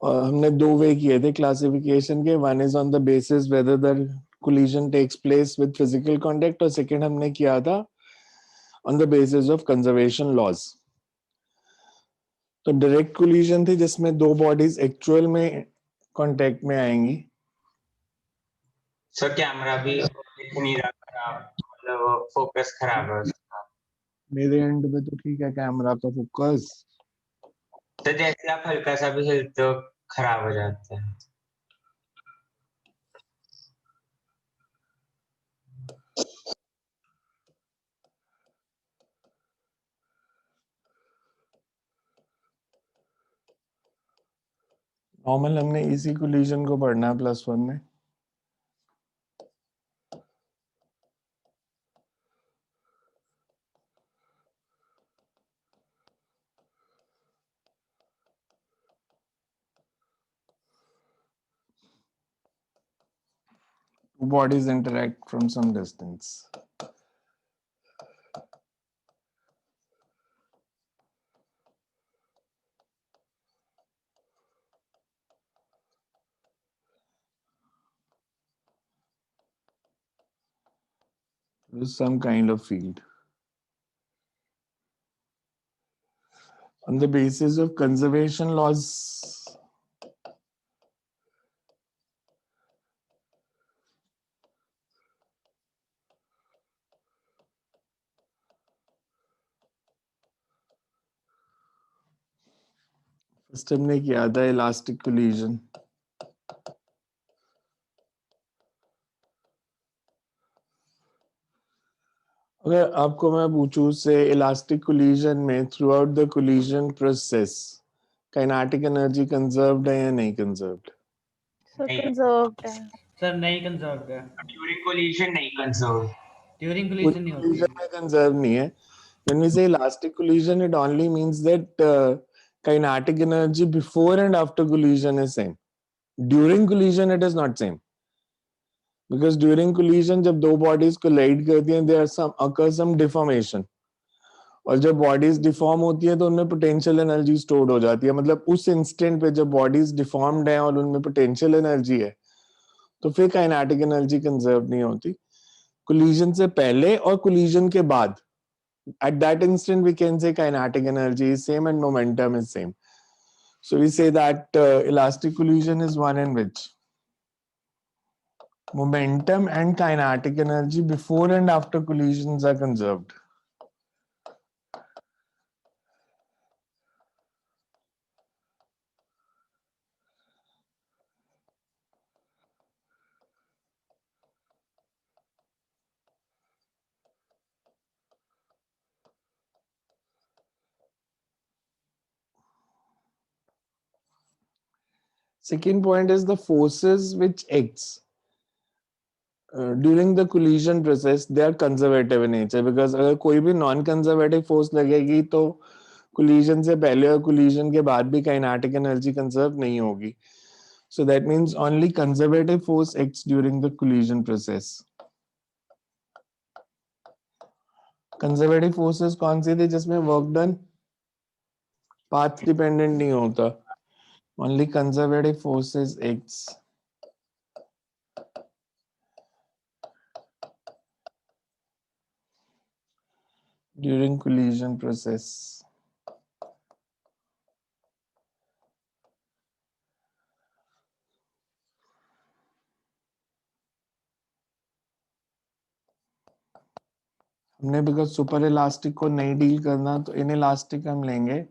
हमने दो वे किए थे क्लासिफिकेशन के. One is on the basis whether the collision takes place with physical contact, और सेकंड हमने किया था on the basis of conservation laws. तो डायरेक्ट कोलिजन थी जिसमें दो बॉडीज एक्चुअल में कांटेक्ट में आएंगी. सर कैमरा भी दिख नहीं रहा खराब, मतलब फोकस खराब है उसका. मेरे एंड में तो ठीक है कैमरा का फोकस. तो जैसे आप हल्का सा भी हिलते हो खराब हो जाता है. नॉर्मल हमने इसी कोलिजन को पढ़ना है +1 में. Two bodies interact from some distance. There is some kind of field. On the basis of conservation laws, first हमने किया था elastic collision. अगर आपको मैं पूछूं से इलास्टिक कोलिजन में through out the collision process kinetic energy conserved है या नहीं कंजर्व्ड? सर नहीं. कंजर्व्ड है. सर नहीं कंजर्व्ड है. ड्यूरिंग कोलिजन नहीं कंजर्व. ड्यूरिंग कोलिजन नहीं होती. कोलिजन में कंजर्व नहीं है. When we say elastic collision, it only means that kinetic energy before and after collision is same. During collision, it is not same. Because during collision, जब दो bodies collide करती हैं, there occurs some deformation. और जब bodies deform होती है तो उनमें पोटेंशियल एनर्जी स्टोर्ड हो जाती है. मतलब उस इंस्टेंट पे जब बॉडीज डिफॉर्म्ड है और उनमें पोटेंशियल एनर्जी है तो फिर काइनेटिक एनर्जी कंजर्व नहीं होती. कोलिजन से पहले और कोलिजन के बाद at that instant we can say kinetic energy is same and momentum is same. So we say that elastic collision is one in which momentum and kinetic energy before and after collisions are conserved. Second point is the forces which acts during the collision process, they are conservative in nature, because अगर कोई भी non conservative force लगेगी तो collision से पहले और collision के बाद भी kinetic energy conserve नहीं होगी. So that means only conservative force acts during the collision process. Conservative forces कौन सी थी जिसमें work done path dependent नहीं होता. Only conservative forces acts during collision process. हमने बिकॉज सुपर इलास्टिक को नहीं डील करना तो इन इलास्टिक हम लेंगे.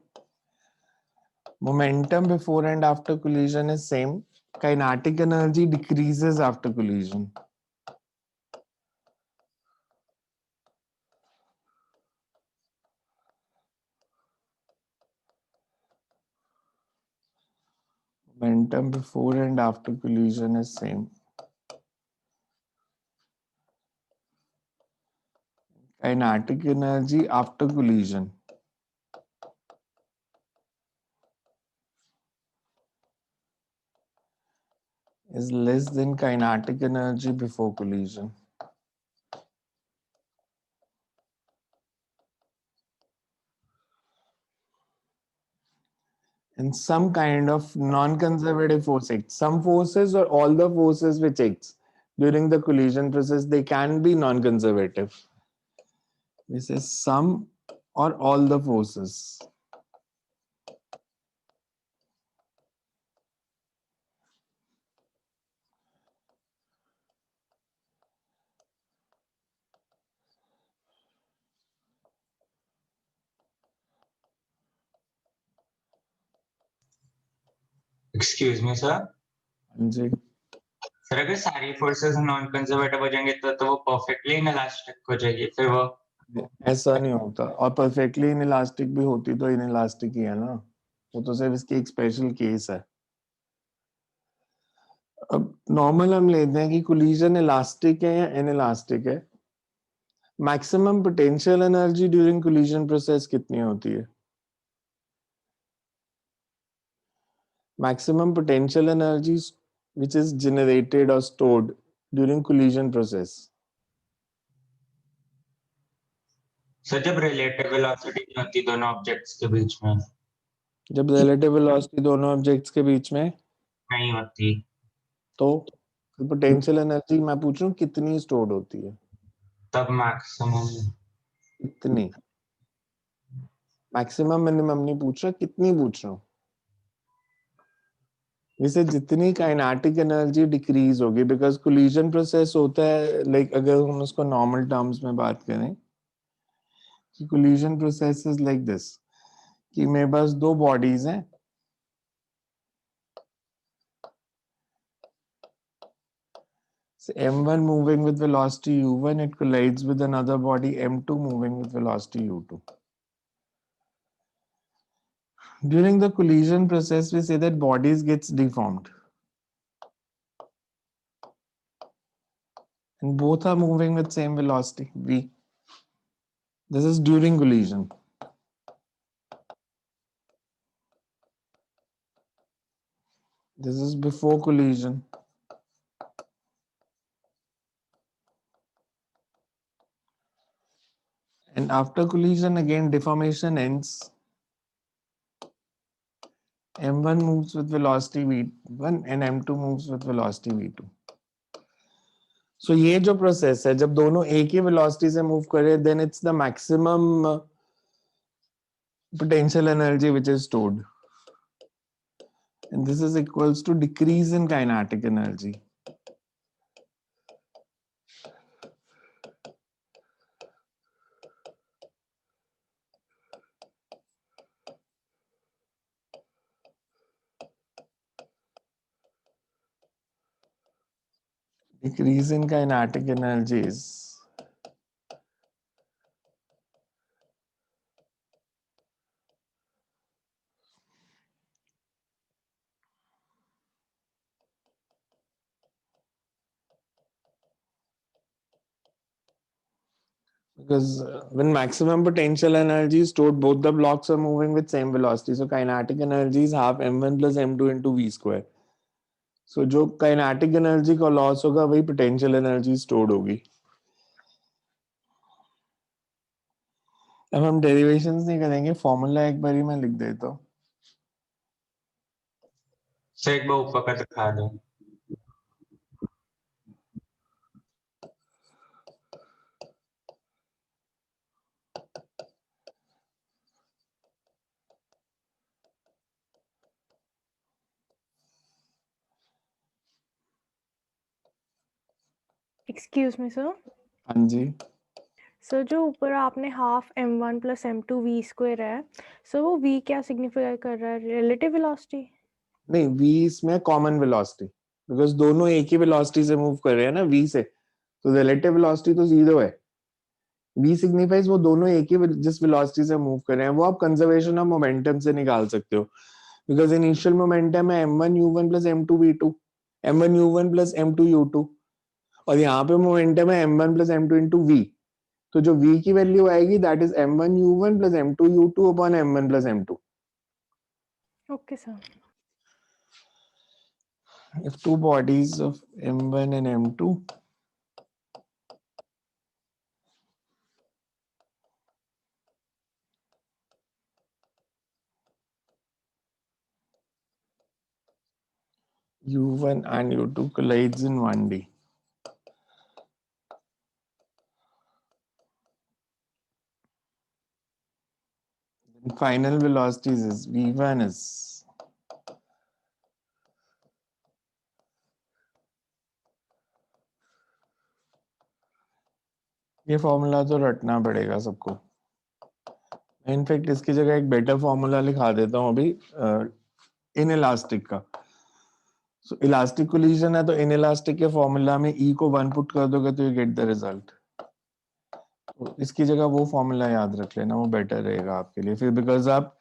Momentum before and after collision is same. Kinetic energy decreases after collision. Momentum before and after collision is same. Kinetic energy after collision is less than kinetic energy before collision. And in some kind of non-conservative force acts. Some forces or all the forces which acts during the collision process, they can be non-conservative. This is some or all the forces. Excuse me sir. जी, sir अगर सारी forces non conservative हो जाएंगे तो वो perfectly inelastic हो जाएगी, फिर वो ऐसा नहीं होता। और परफेक्टली इनइलास्टिक भी होती तो इनइलास्टिक ही है ना, वो तो सिर्फ इसकी एक स्पेशल केस है। अब नॉर्मल हम लेते हैं कि कोलिजन इलास्टिक है या इनइलास्टिक है। Maximum potential energy during collision process कितनी होती है? Maximum potential energy which is generated or stored during collision process. Sir जब रिलेटिव वेलोसिटी नहीं होती दोनों ऑब्जेक्ट्स के बीच में, जब relative velocity दोनों objects के बीच में नहीं होती, तो पोटेंशियल एनर्जी मैं पूछ रहा हूँ कितनी स्टोर्ड होती है? तब मैक्सिमम। कितनी? मैक्सिमम मिनिमम नहीं पूछ रहा, कितनी पूछ रहा हूँ। जैसे जितनी काइनेटिक एनर्जी डिक्रीज होगी, बिकॉज कोलिजन प्रोसेस होता है लाइक अगर हम उसको नॉर्मल टर्म्स में बात करें कि collision process is like this, कि मेरे पास दो बॉडीज हैं, so m1 moving with velocity u1, it collides with another body m2 moving with velocity u2. During the collision process, we say that bodies gets deformed and both are moving with same velocity v. This is during collision. This is before collision. And after collision, again deformation ends. m1 moves with velocity v1 and m2 moves with velocity v2. So ये जो process है जब दोनों एक ही velocity से move करे, then it's the maximum potential energy which is stored, and this is equals to decrease in kinetic energy. Decrease in kinetic energies because when maximum potential energy is stored, both the blocks are moving with same velocity, so kinetic energy is half m1 plus m2 into v square. So जो kinetic energy का loss होगा वही potential energy stored होगी। अब हम derivations नहीं करेंगे, formula एक बार ही मैं लिख देता हूँ। सर एक बार ऊपर का दिखा दो। Excuse me sir. हाँ जी, सर जो ऊपर आपने half m1 plus m2 v square है, सर वो v क्या सिग्निफाई कर रहा है? Relative velocity? नहीं v इसमें कॉमन वेलोसिटी, बिकॉज दोनों एक ही वेलोसिटी से मूव कर रहे हैं ना v से, तो रिलेटिव वेलोसिटी तो जीरो है। v सिग्निफाइज वो दोनों एक ही जिस वेलोसिटी से मूव कर रहे हैं, वो आप कंजर्वेशन ऑफ मोमेंटम से निकाल सकते हो, बिकॉज इनिशियल मोमेंटम है m1 u1 plus m2 v2, m1 u1 plus m2 u2, और यहाँ पे मोमेंटम है m1 plus m2 into v। तो जो v की वैल्यू आएगी that is m1 u1 plus m2 u2 upon m1 plus m2। Okay sir. If two bodies of m1 and m2 U1 and U2 collides in 1D. The final velocities is V1 is ये formula तो रटना पड़ेगा सबको. In fact इसकी जगह एक better formula लिखा देता हूँ अभी इन इलास्टिक का. सो इलास्टिक कोलिजन है तो इन इलास्टिक के फॉर्मूला में E को 1 पुट कर दोगे तो यू गेट द रिजल्ट. तो इसकी जगह वो फॉर्मूला याद रख लेना, वो बेटर रहेगा आपके लिए. फिर बिकॉज आप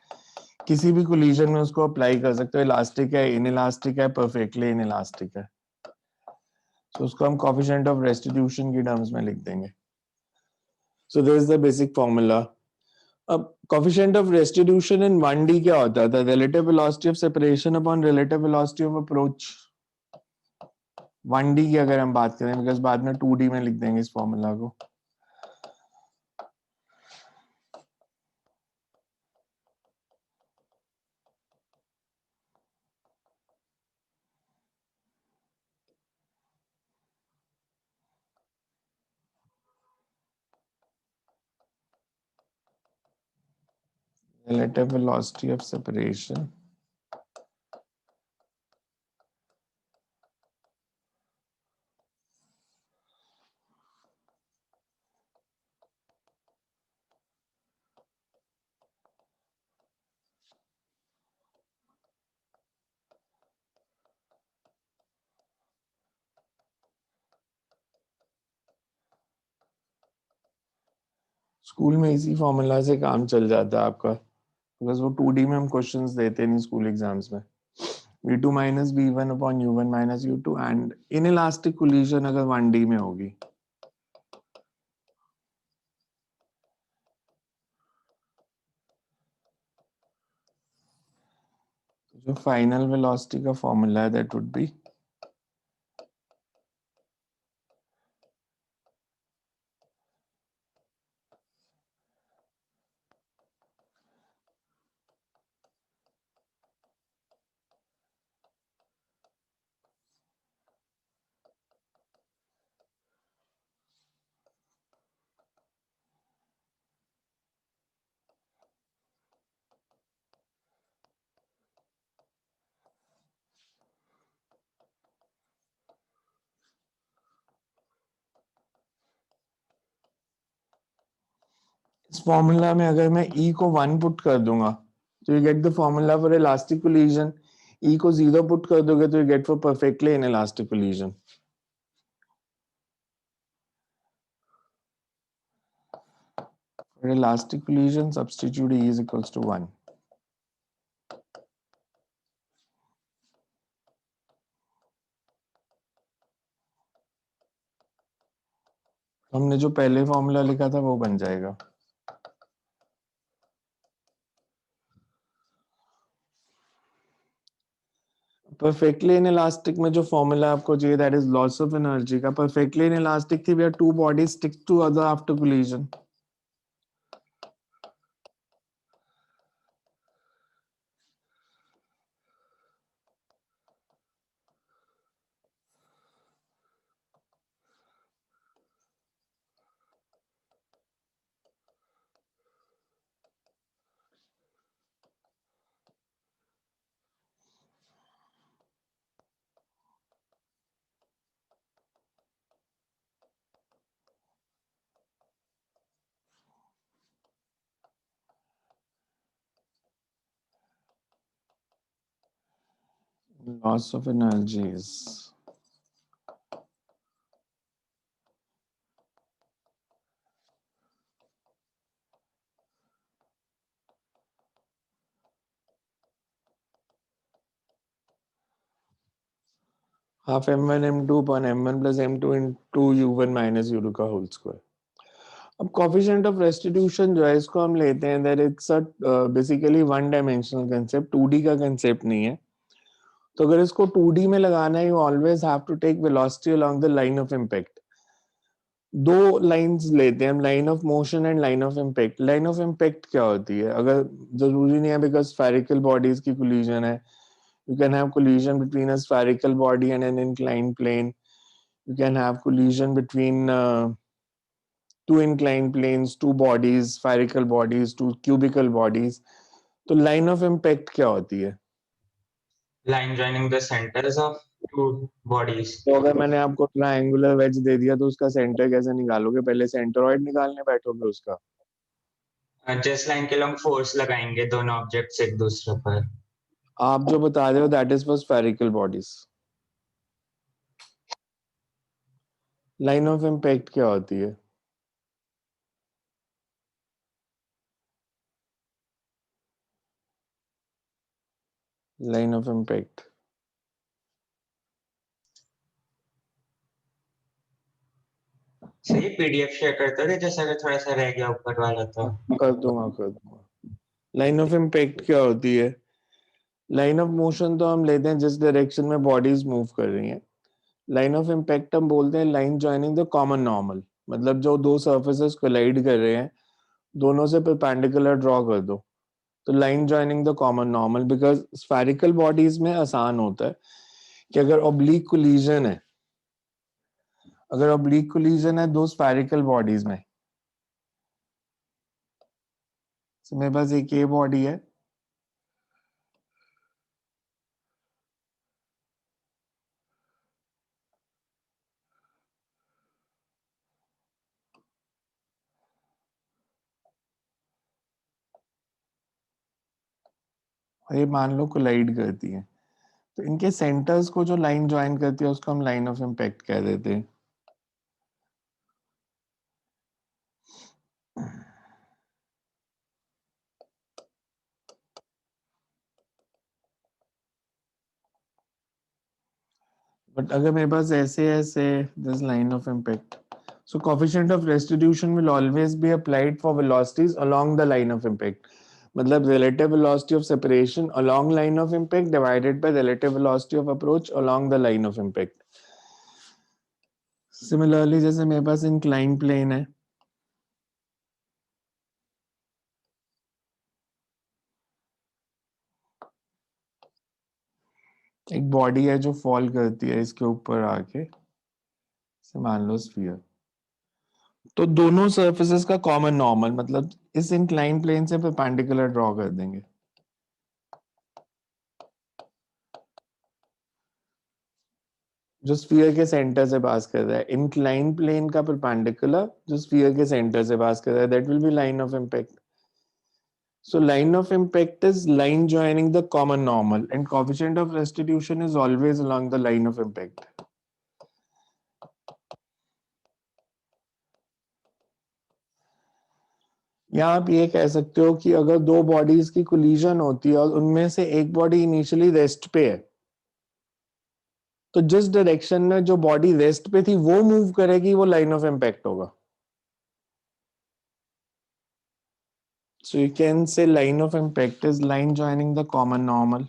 किसी भी कोलिजन में उसको अप्लाई कर सकते हो. इलास्टिक है, इन इलास्टिक है, परफेक्टली इन इलास्टिक है. तो उसको हम कोएफिशिएंट ऑफ रेस्टिट्यूशन की टर्म्स में लिख देंगे. So this is the basic formula. अब coefficient of restitution in 1D क्या होता है? Relative velocity of separation upon relative velocity of approach. 1D की अगर हम बात करें, बिकॉज बाद में 2D में लिख देंगे इस फॉर्मूला को. Relative velocity of separation school में इसी फॉर्मूला से काम चल जाता है आपका, बिकॉज वो 2D में हम क्वेश्चंस देते नहीं स्कूल एग्जाम्स में. V2 minus V1 upon U1 minus U2 and inelastic collision अगर 1D में होगी. जो फाइनल वेलोसिटी का फॉर्मूला है दैट वुड बी इस फॉर्मूला में अगर मैं E को 1 पुट कर दूंगा तो you get the formula for elastic collision. E को 0 पुट कर दोगे तो you get for perfectly in elastic collision. For elastic collision, substitute E is equals to 1. हमने जो पहले फॉर्मूला लिखा था वो बन जाएगा. परफेक्टली इन इलास्टिक में जो फॉर्मूला आपको चाहिए that is loss of energy का. परफेक्टली इन इलास्टिक थी where two bodies stick together after collision. Loss of energy is half m1 m2 upon m1 plus m2 into u1 minus u2 का whole square. अब coefficient of restitution जो है इसको हम लेते हैं that it's a basically one dimensional concept, 2D का concept नहीं है. तो अगर इसको 2D में लगाना है you always have to take velocity along the line of impact. दो लाइंस लेते हैं हम, line of motion and line of impact. Line of impact क्या होती है? अगर जरूरी नहीं है बिकॉज स्फेरिकल बॉडीज की कोलिजन है, You can have collision between a spherical body and an inclined plane. You can have collision between two inclined planes, two bodies, spherical bodies, two cubical bodies. तो line of impact क्या होती है? Line joining the centers of two bodies. तो अगर मैंने आपको triangular veg दे दिया तो उसका सेंटर कैसे निकालोगे? पहले सेंटरॉइड निकालने बैठोगे उसका? जिस लाइन के लिए हम फोर्स लगाएंगे दोनों ऑब्जेक्ट्स एक दूसरे पर. आप जो बता रहे हो that is for spherical bodies. Line of impact क्या होती है? लाइन ऑफ इम्पैक्ट सही पीडीएफ शेयर करते हो जैसा कि थोड़ा सा रह गया ऊपर वाला तो. कर दूंगा. लाइन ऑफ इम्पैक्ट क्या होती है? लाइन ऑफ मोशन तो हम लेते हैं जिस डायरेक्शन में बॉडीज मूव कर रही हैं. लाइन ऑफ इम्पैक्ट हम बोलते हैं line joining the common normal. मतलब जो दो सर्फेसेस कोलाइड कर रहे हैं दोनों से परपेंडिकुलर ड्रॉ कर दो. तो line joining the common normal. Because spherical bodies में आसान होता है कि अगर ऑब्लिक कोलिजन है, अगर ऑब्लिक कोलिजन है दो स्फेरिकल बॉडीज में, तो मेरे पास एक ये बॉडी है, और ये मान लो कोलाइड करती है. तो इनके सेंटर्स को जो लाइन ज्वाइन करती है उसको हम लाइन ऑफ इम्पैक्ट कह देते हैं. बट अगर मेरे पास ऐसे ऐसे this line of impact, so coefficient of restitution will always be applied for velocities along the line of impact. मतलब relative velocity of separation along line of impact divided by relative velocity of approach along the line of impact. Similarly जैसे मेरे पास inclined plane है, एक body है जो fall करती है इसके ऊपर आके, मान लो स्फीयर. तो दोनों सर्फेसेस का कॉमन नॉर्मल मतलब इस इंक्लाइन प्लेन से परपेंडिकुलर ड्रॉ कर देंगे. जो स्फीयर के सेंटर से पास कर रहा है, इंक्लाइन प्लेन का परपेंडिकुलर जो स्फीयर के सेंटर से पास कर रहा है, that will B line of impact. So line of impact is line joining the common normal and coefficient of restitution is always along the line of impact. या आप ये कह सकते हो कि अगर दो बॉडीज की कोलिजन होती है और उनमें से एक बॉडी इनिशियली रेस्ट पे है, तो जिस डायरेक्शन में जो बॉडी रेस्ट पे थी वो मूव करेगी वो लाइन ऑफ इम्पैक्ट होगा. So you can say line of impact is line joining the common normal.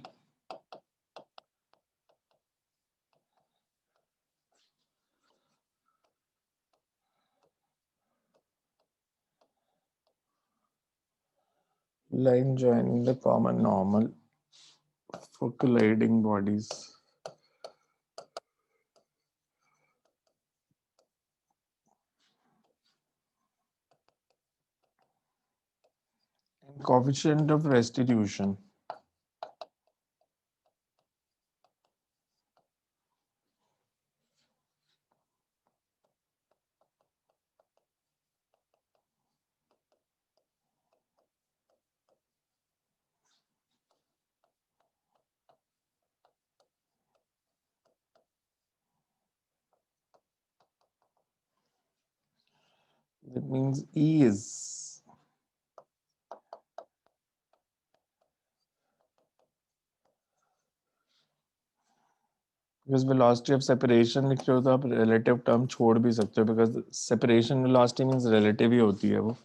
Line joining the common normal for colliding bodies. And coefficient of restitution. That means E is because velocity of separation लिख रहे हो तो आप relative term छोड़ भी सकते हो because separation velocity means relative ही होती है वो.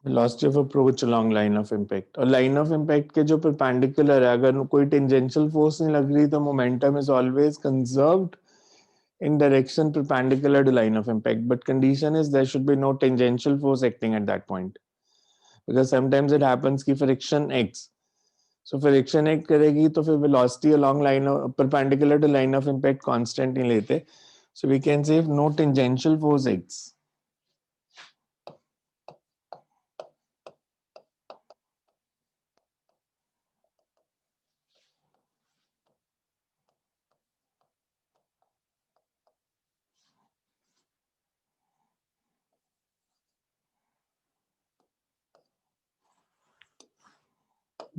Velocity of approach along line of impact, और लाइन ऑफ इम्पैक्ट के जो परपेंडिकुलर है, अगर कोई टेंजेंशियल फोर्स नहीं लग रही तो momentum is always conserved in direction perpendicular to line of impact, but condition is there should be no tangential force acting at that point, because sometimes it happens कि friction acts, so friction act करेगी तो फिर velocity along line of perpendicular to line of impact constant नहीं लेते, so we can say no tangential force acts.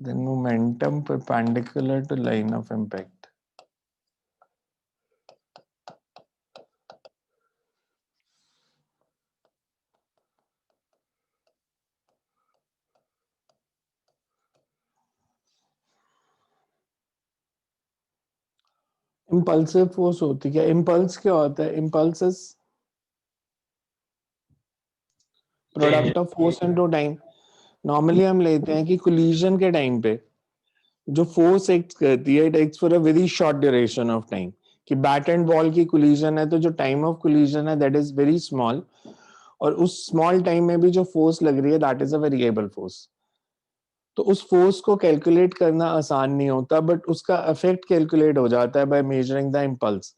Then momentum perpendicular to line of impact. Impulsive force होती क्या? Impulse क्या होता है? Impulse is product of force into time. Normally हम लेते हैं कि कोलिजन के टाइम पे जो फोर्स एक्ट करती है, it acts for a very short duration of time. कि बैट एंड बॉल की कोलिजन है तो जो टाइम ऑफ कोलिजन है दैट इज वेरी स्मॉल, और उस स्मॉल टाइम में भी जो फोर्स लग रही है that is a variable force. तो उस फोर्स को कैलकुलेट करना आसान नहीं होता, बट उसका इफेक्ट कैलकुलेट हो जाता है by measuring the impulse.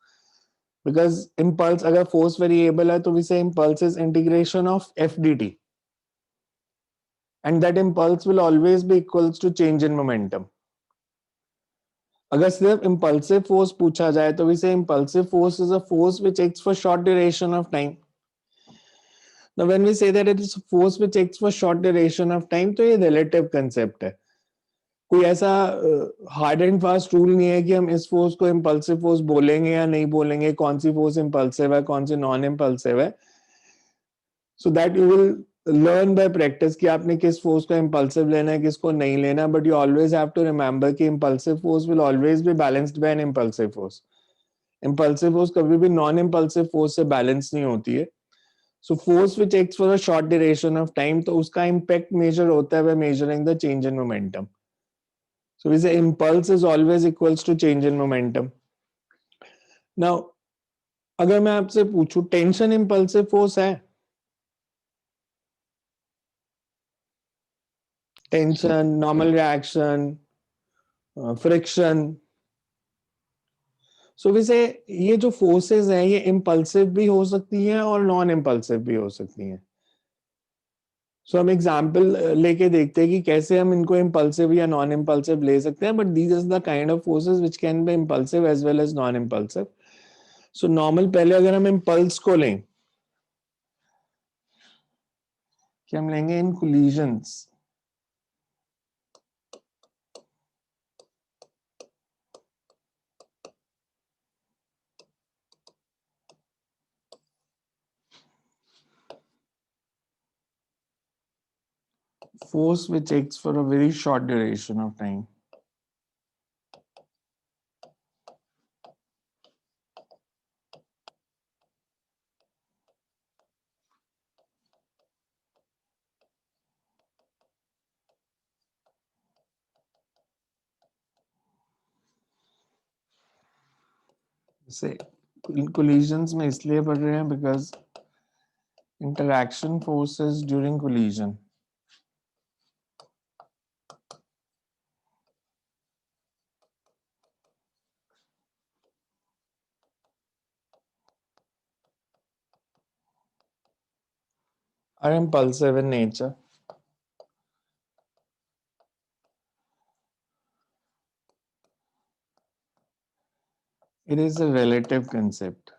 Because impulse, अगर फोर्स वेरिएबल है तो वी से impulse is integration of F D T, and that impulse will always be equals to change in momentum. अगर सिर्फ impulsive force पूछा जाए तो we say impulsive force is a force which acts for short duration of time. Now when we say that it is a force which acts for short duration of time, तो ये relative concept है. कोई ऐसा hard and fast rule नहीं है कि हम इस फोर्स को इम्पल्सिव फोर्स बोलेंगे या नहीं बोलेंगे, कौन सी फोर्स इम्पल्सिव है कौन सी नॉन इम्पल्सिव है. So that you will learn by practice कि आपने किस फोर्स को इंपल्सिव लेना है किसको नहीं लेना, but you always have to remember कि impulsive force will always be balanced by an impulsive force. Impulsive force कभी भी नॉन इंपल्सिव फोर्स से बैलेंस नहीं होती है. So force which acts for a short duration of time, तो उसका impact measure होता है by measuring the change in momentum. So we say impulse is always equals to change in momentum. Now अगर मैं आपसे पूछूं टेंशन इंपल्सिव फोर्स है? Tension, normal reaction, friction. So वैसे ये जो फोर्सेस हैं ये इम्पल्सिव भी हो सकती हैं और नॉन इम्पल्सिव भी हो सकती हैं. सो हम एग्जांपल लेके देखते हैं कि कैसे हम इनको इम्पल्सिव या नॉन इम्पल्सिव ले सकते हैं, but these is the kind of forces which can be impulsive as well as non impulsive. So normal पहले अगर हम इम्पल्स को लें कि हम लेंगे in collisions. Force which acts for a very short duration of time. से collisions में इसलिए पढ़ रहे हैं because interaction forces during collision. Are impulsive in nature. It is a relative concept.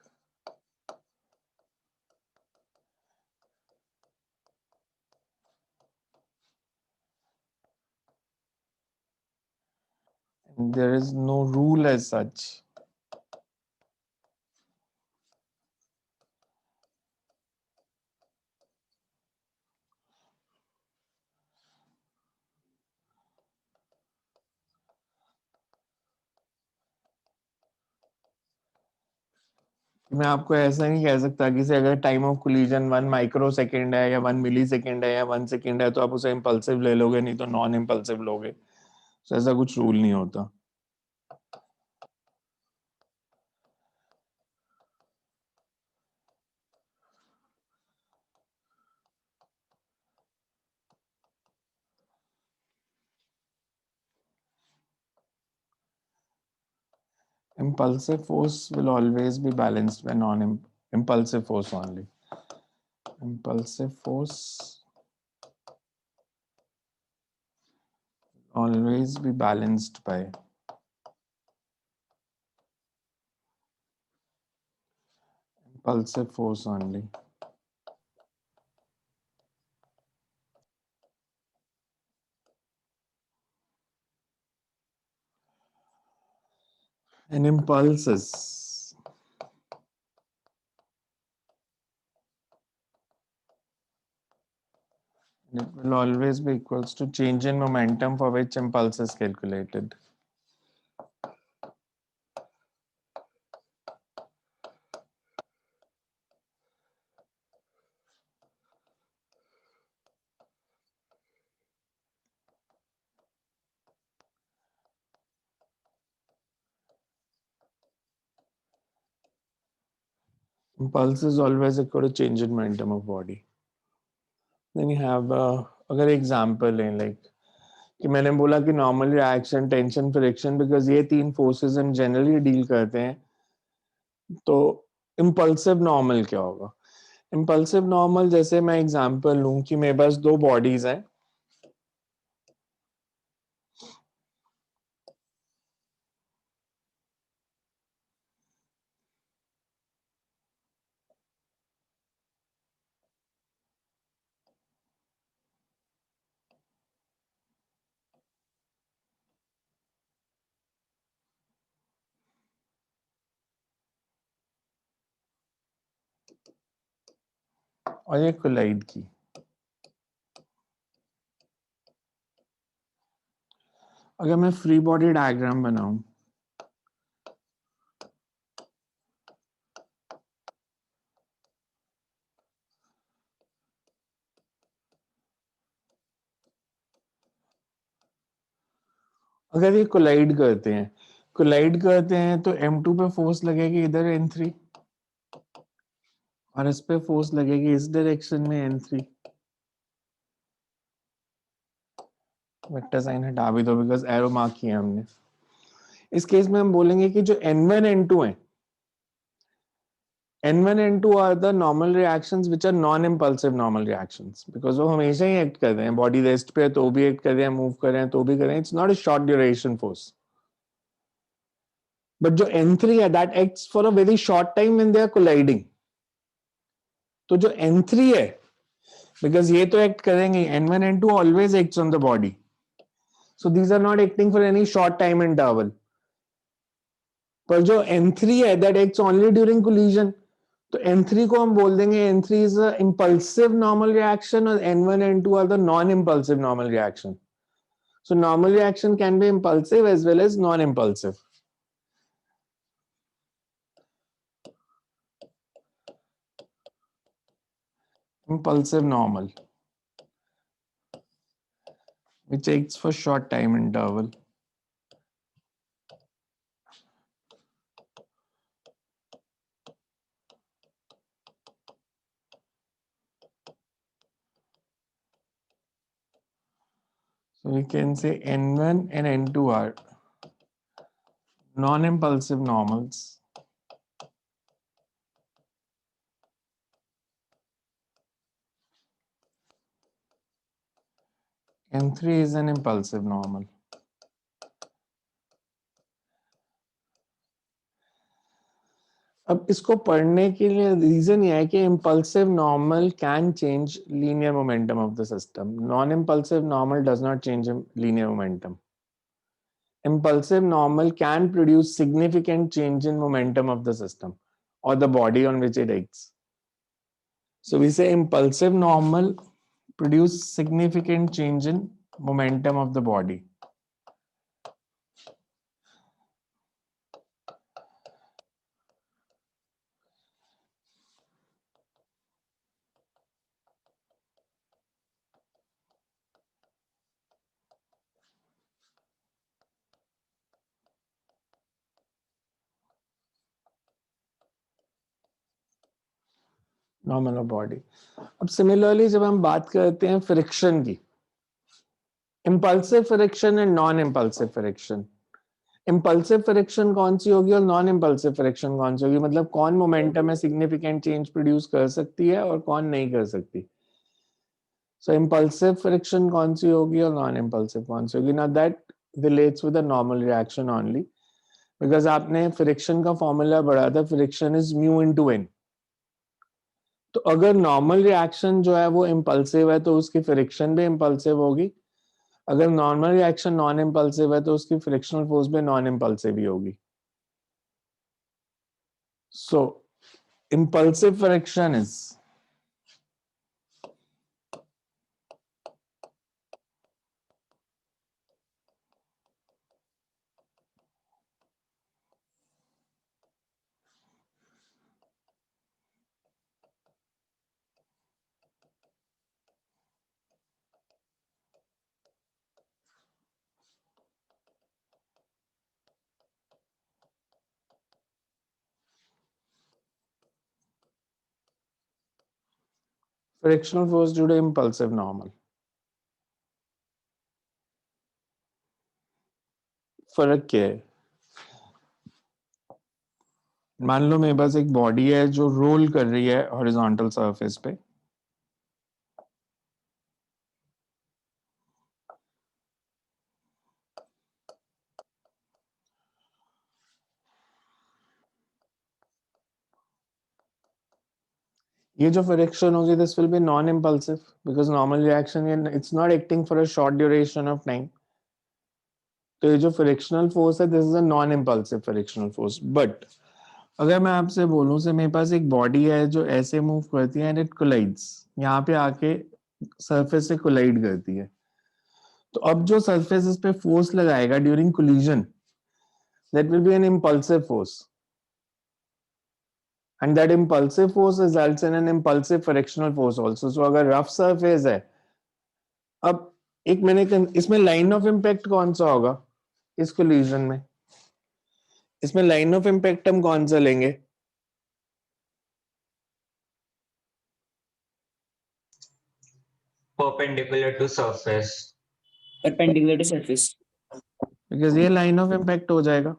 And there is no rule as such. मैं आपको ऐसा नहीं कह सकता कि से अगर time of collision 1 micro second है या 1 मिली सेकेंड है या 1 सेकेंड है तो आप उसे इम्पल्सिव ले लोगे, नहीं तो नॉन इम्पल्सिव लोगे। तो ऐसा कुछ रूल नहीं होता। Impulsive force will always be balanced by non-impulsive force only. Impulsive force always be balanced by impulsive force only. And impulses it will always be equals to change in momentum for which impulse is calculated. Impulse is always equal to change in momentum of body. Then you have अगर example है like कि मैंने बोला कि normal reaction, tension, friction, because ये 3 forces हम generally deal करते हैं, तो इम्पल्सिव नॉर्मल क्या होगा? इम्पल्सिव नॉर्मल जैसे मैं एग्जांपल लूं कि मेरे पास 2 बॉडीज हैं, और ये कोलाइड की। अगर मैं फ्री बॉडी डायग्राम बनाऊं, अगर ये कोलाइड करते हैं तो M2 पे फोर्स लगेगी इधर N3 और इस पे फोर्स लगेगी इस डायरेक्शन में N3। वेक्टर साइन हटा भी दो बिकॉज एरो मार्क किया हमने। इस केस में हम बोलेंगे कि जो N1 N2 है, N1 N2 are the normal reactions which are non-impulsive normal reactions because वो हमेशा ही एक्ट कर रहे हैं, बॉडी रेस्ट पे है तो भी एक्ट कर रहे हैं, मूव कर रहे हैं तो भी कर रहे हैं, it's not a short duration force. But जो N3 है that acts for a very short time when they are colliding. तो जो N3 है, बिकॉज ये तो एक्ट करेंगे, N1 N2 always acts on the body, so these are not acting for any short time interval. पर जो N3 है that acts only during collision, तो N3 को हम बोल देंगे N3 is a impulsive normal reaction और N1 N2 are the non-impulsive normal reaction. So normal reaction can be impulsive as well as non-impulsive. Impulsive normal, which acts for short time interval. So we can say N1 and N2 are non-impulsive normals. N3 is an impulsive normal. अब इसको पढ़ने के लिए reason ये है कि impulsive normal can change linear momentum of the system. Non-impulsive normal does not change linear momentum. Impulsive normal can produce significant change in momentum of the system or the body on which it acts. So we say impulsive normal produce significant change in momentum of the body. Normal of body. अब similarly जब हम बात करते हैं friction की, impulsive friction and non impulsive friction, impulsive friction कौन सी होगी और नॉन इंपल्सिव फ्रिक्शन कौन सी होगी, मतलब कौन मोमेंटम में सिग्निफिकेंट चेंज प्रोड्यूस कर सकती है और कौन नहीं कर सकती. सो इंपल्सिव फ्रिक्शन कौन सी होगी और नॉन इंपल्सिव कौन सी होगी. Now that relates with a normal reaction only, because आपने फ्रिक्शन का फॉर्मूला पढ़ा था, friction is mu into N. तो अगर नॉर्मल रिएक्शन जो है वो इंपल्सिव है तो उसकी फ्रिक्शन भी इंपल्सिव होगी. अगर नॉर्मल रिएक्शन नॉन इंपल्सिव है तो उसकी फ्रिक्शनल फोर्स भी नॉन इंपल्सिव ही होगी. सो impulsive friction is frictional force due to impulsive normal. फर्क क्या है? मान लो मेरे पास एक बॉडी है जो रोल कर रही है हॉरिजॉन्टल सरफेस पे. ये जो फ्रिक्शन होगी this will be non impulsive because normal reaction it's not acting for a short duration of time. तो ये जो फ्रिक्शनल फोर्स है this is a non impulsive frictional force. But अगर मैं आपसे बोलूं से मेरे पास एक बॉडी है जो ऐसे मूव करती है एंड इट कोलाइड्स, यहाँ पे आके सरफेस से कोलाइड करती है. तो अब जो सरफेस इस पे फोर्स लगाएगा during collision, that will be an impulsive force, and that impulsive force results in an impulsive frictional force also. So अगर rough surface है, अब एक मैंने इसमें लाइन ऑफ इम्पैक्ट कौन सा होगा इस कोलिजन में? इसमें लाइन ऑफ इम्पैक्ट हम कौन सा लेंगे? perpendicular to surface. perpendicular to surface. Because ये लाइन ऑफ इम्पैक्ट हो जाएगा.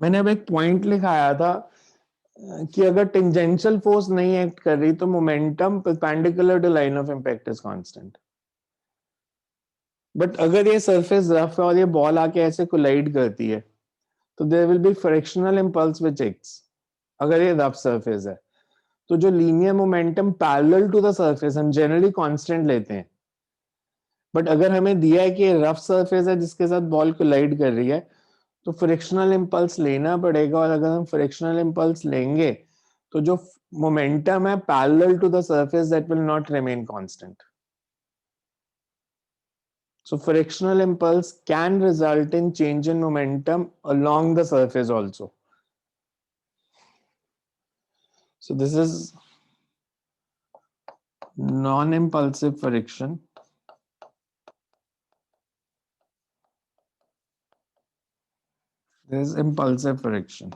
मैंने अब एक पॉइंट लिखाया था कि अगर टेंजेंशियल फोर्स नहीं एक्ट कर रही तो momentum perpendicular to line of impact is constant. But अगर ये सरफेस रफ है और ये बॉल आके ऐसे कोलाइड करती है तो there will be frictional impulse which acts. अगर ये रफ सरफेस है तो जो linear momentum parallel to the surface हम जनरली कांस्टेंट लेते हैं. बट अगर हमें दिया है कि ये रफ सरफेस है जिसके साथ बॉल कोलाइड कर रही है तो फ्रिक्शनल इंपल्स लेना पड़ेगा. और अगर हम फ्रिक्शनल इंपल्स लेंगे तो जो मोमेंटम है parallel to the surface that will not remain constant. So frictional impulse can result in change in momentum along the surface also. So this is non-impulsive friction. This is impulsive friction.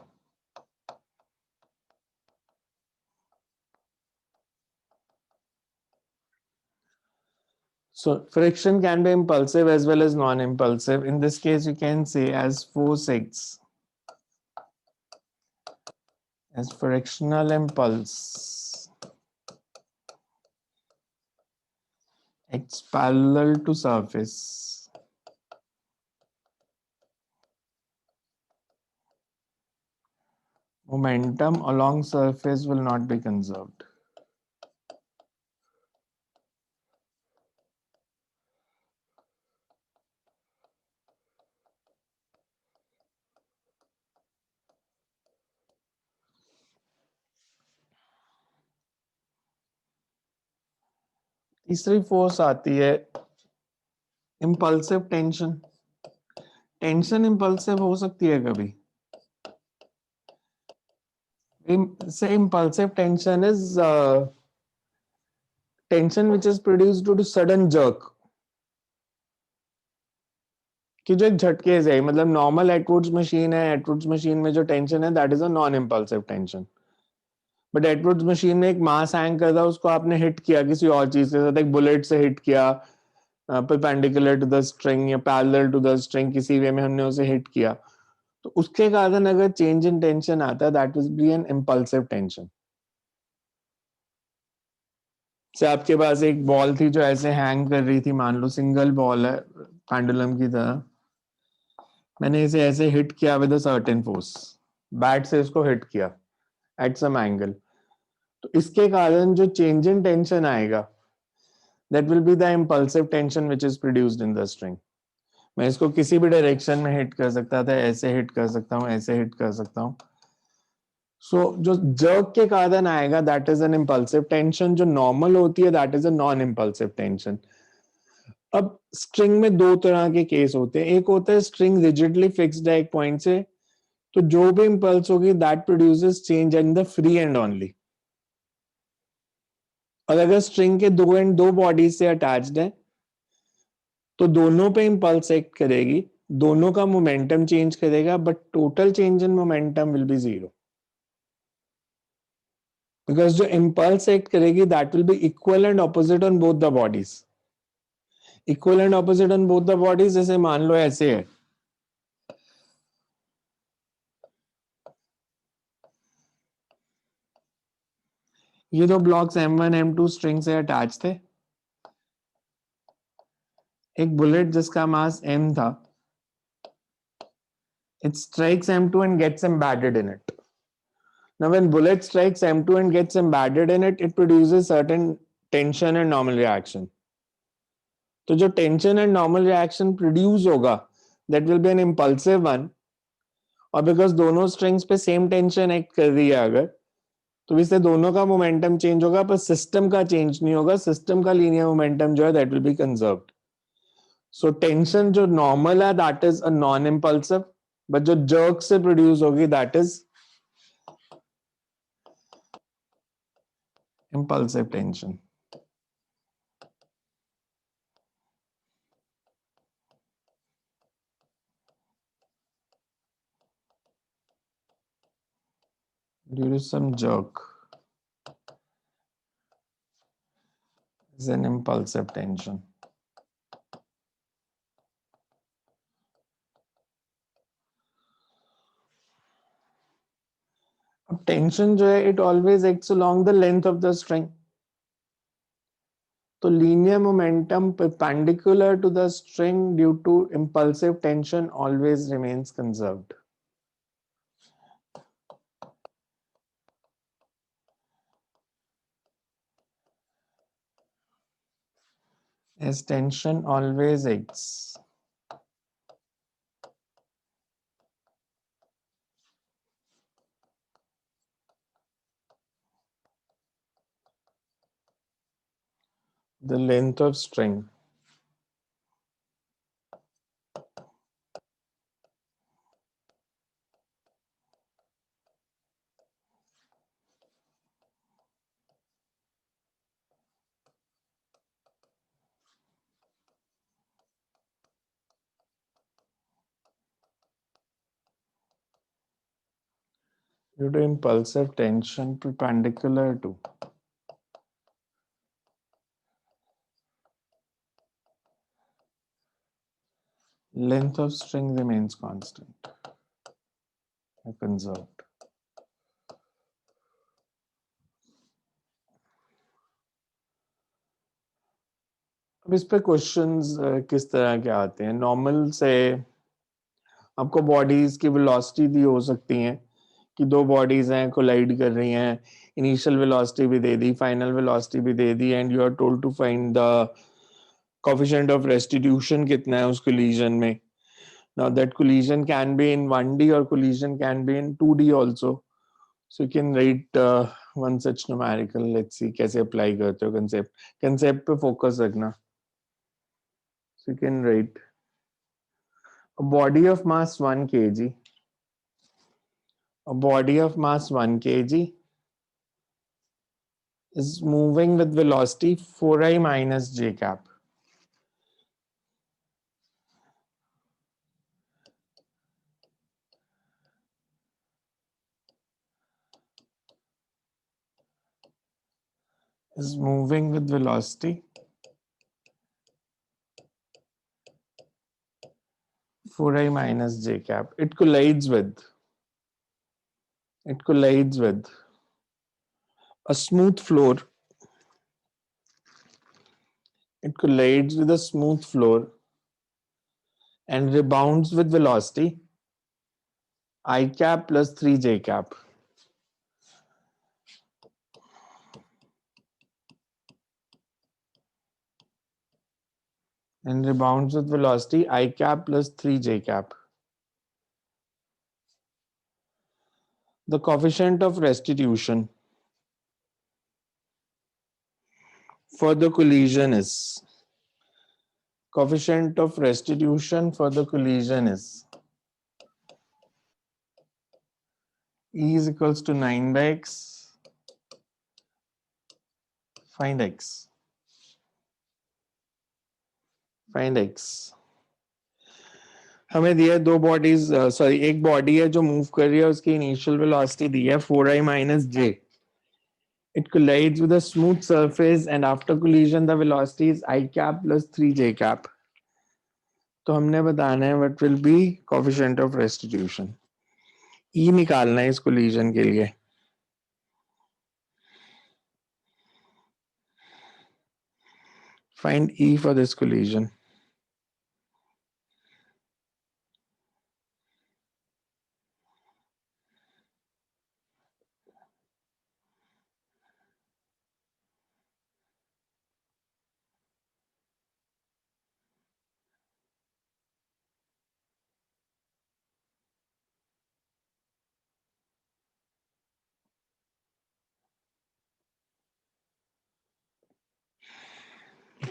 So friction can be impulsive as well as non-impulsive. In this case, you can say as force acts as frictional impulse acts parallel to surface. Momentum along surface will not be conserved. तीसरी force आती है impulsive tension. Tension impulsive हो सकती है कभी. Say impulsive tension is tension which is produced due to sudden jerk. कि जो एक झटके से, मतलब नॉर्मल एटवुड्स मशीन है, एटवुड्स मशीन में जो टेंशन है that is a non impulsive tension. But Atwood's machine में एक मास हैंग कर था, उसको आपने हिट किया किसी और चीज के साथ, एक बुलेट से हिट किया परपेंडिकुलर टू द स्ट्रिंग या पैरेलल टू द स्ट्रिंग, किसी वे में हमने उसे हिट किया, तो उसके कारण अगर चेंज इन टेंशन आता है, that will be an impulsive tension. से आपके पास एक बॉल थी जो ऐसे हैंग कर रही थी, मान लो सिंगल बॉल है पेंडुलम की तरह, मैंने इसे ऐसे हिट किया with a certain force, bat से इसको हिट किया एट सम एंगल, तो इसके कारण जो चेंज इन टेंशन आएगा, that will be the impulsive tension which is produced in the string. मैं इसको किसी भी डायरेक्शन में हिट कर सकता था, ऐसे हिट कर सकता हूँ, ऐसे हिट कर सकता हूँ। सो जो जर्क के कारण आएगा, that is an impulsive tension. जो नॉर्मल होती है, that is a non impulsive tension. अब स्ट्रिंग में दो तरह के केस होते हैं, एक होता है स्ट्रिंग रिजिडली फिक्स्ड है एक पॉइंट से, तो जो भी इंपल्स होगी that produces change in the free and only. और अगर स्ट्रिंग के दो एंड दो बॉडीज से अटैच्ड है, तो दोनों पे इंपल्स एक्ट करेगी, दोनों का मोमेंटम चेंज करेगा, but total change in momentum will be zero, because जो इंपल्स एक्ट करेगी that will B equal and opposite on both the bodies. Equal and opposite on both the bodies जैसे मान लो ऐसे है, ये दो ब्लॉक्स M1 M2 स्ट्रिंग से attach थे, एक बुलेट जिसका मास m था, it strikes M2 and gets embedded in it. Now when bullet strikes M2 and gets embedded in it, it produces certain tension and normal reaction. तो जो tension and normal reaction produce होगा, that will be an impulsive one, और because दोनों strings पे same tension act कर रही है अगर, तो इससे दोनों का मोमेंटम चेंज होगा, पर सिस्टम का चेंज नहीं होगा, सिस्टम का लीनियर मोमेंटम जो है that will B conserved. So tension जो नॉर्मल है that is a non impulsive, but जो जर्क से प्रोड्यूस होगी that is impulsive tension. Due to some jerk is an impulsive tension. अब टेंशन जो है it always acts along the length of the string. तो linear momentum perpendicular to the string due to impulsive tension always remains conserved. As tension always acts the length of string, due to impulsive tension perpendicular to length of string remains constant or conserved. अब इस पे questions किस तरह के आते हैं? Normal से आपको बॉडीज की वेलोसिटी दी हो सकती हैं कि दो बॉडीज हैं कोलाइड कर रही हैं, इनिशियल वेलोसिटी भी दे दी, फाइनल वेलोसिटी भी दे दी, and you are told to find the coefficient of restitution कितना है उस कोलिजन में। Now that collision can be in 1D और collision can be in 2D also, so you can write one such numerical. Let's see कैसे apply करते हो concept पे focus रखना। So you can write a body of mass 1 kg, a body of mass 1 kg is moving with velocity 4i minus j cap. is moving with velocity 4i minus j cap. It collides with a smooth floor. It collides with a smooth floor and rebounds with velocity I cap plus 3j cap. And rebounds with velocity I cap plus 3j cap. The coefficient of restitution for the collision is E is equals to 9 by x. Find x. हमें दिया है दो bodies, एक body है जो move कर रही है, उसकी इनिशियल वेलोसिटी दी है 4i minus j. It collides with a smooth surface and after collision the velocity is I cap plus 3j cap. तो हमने बताना है what will be coefficient of restitution. E निकालना है इस collision के लिए. Find E for this collision.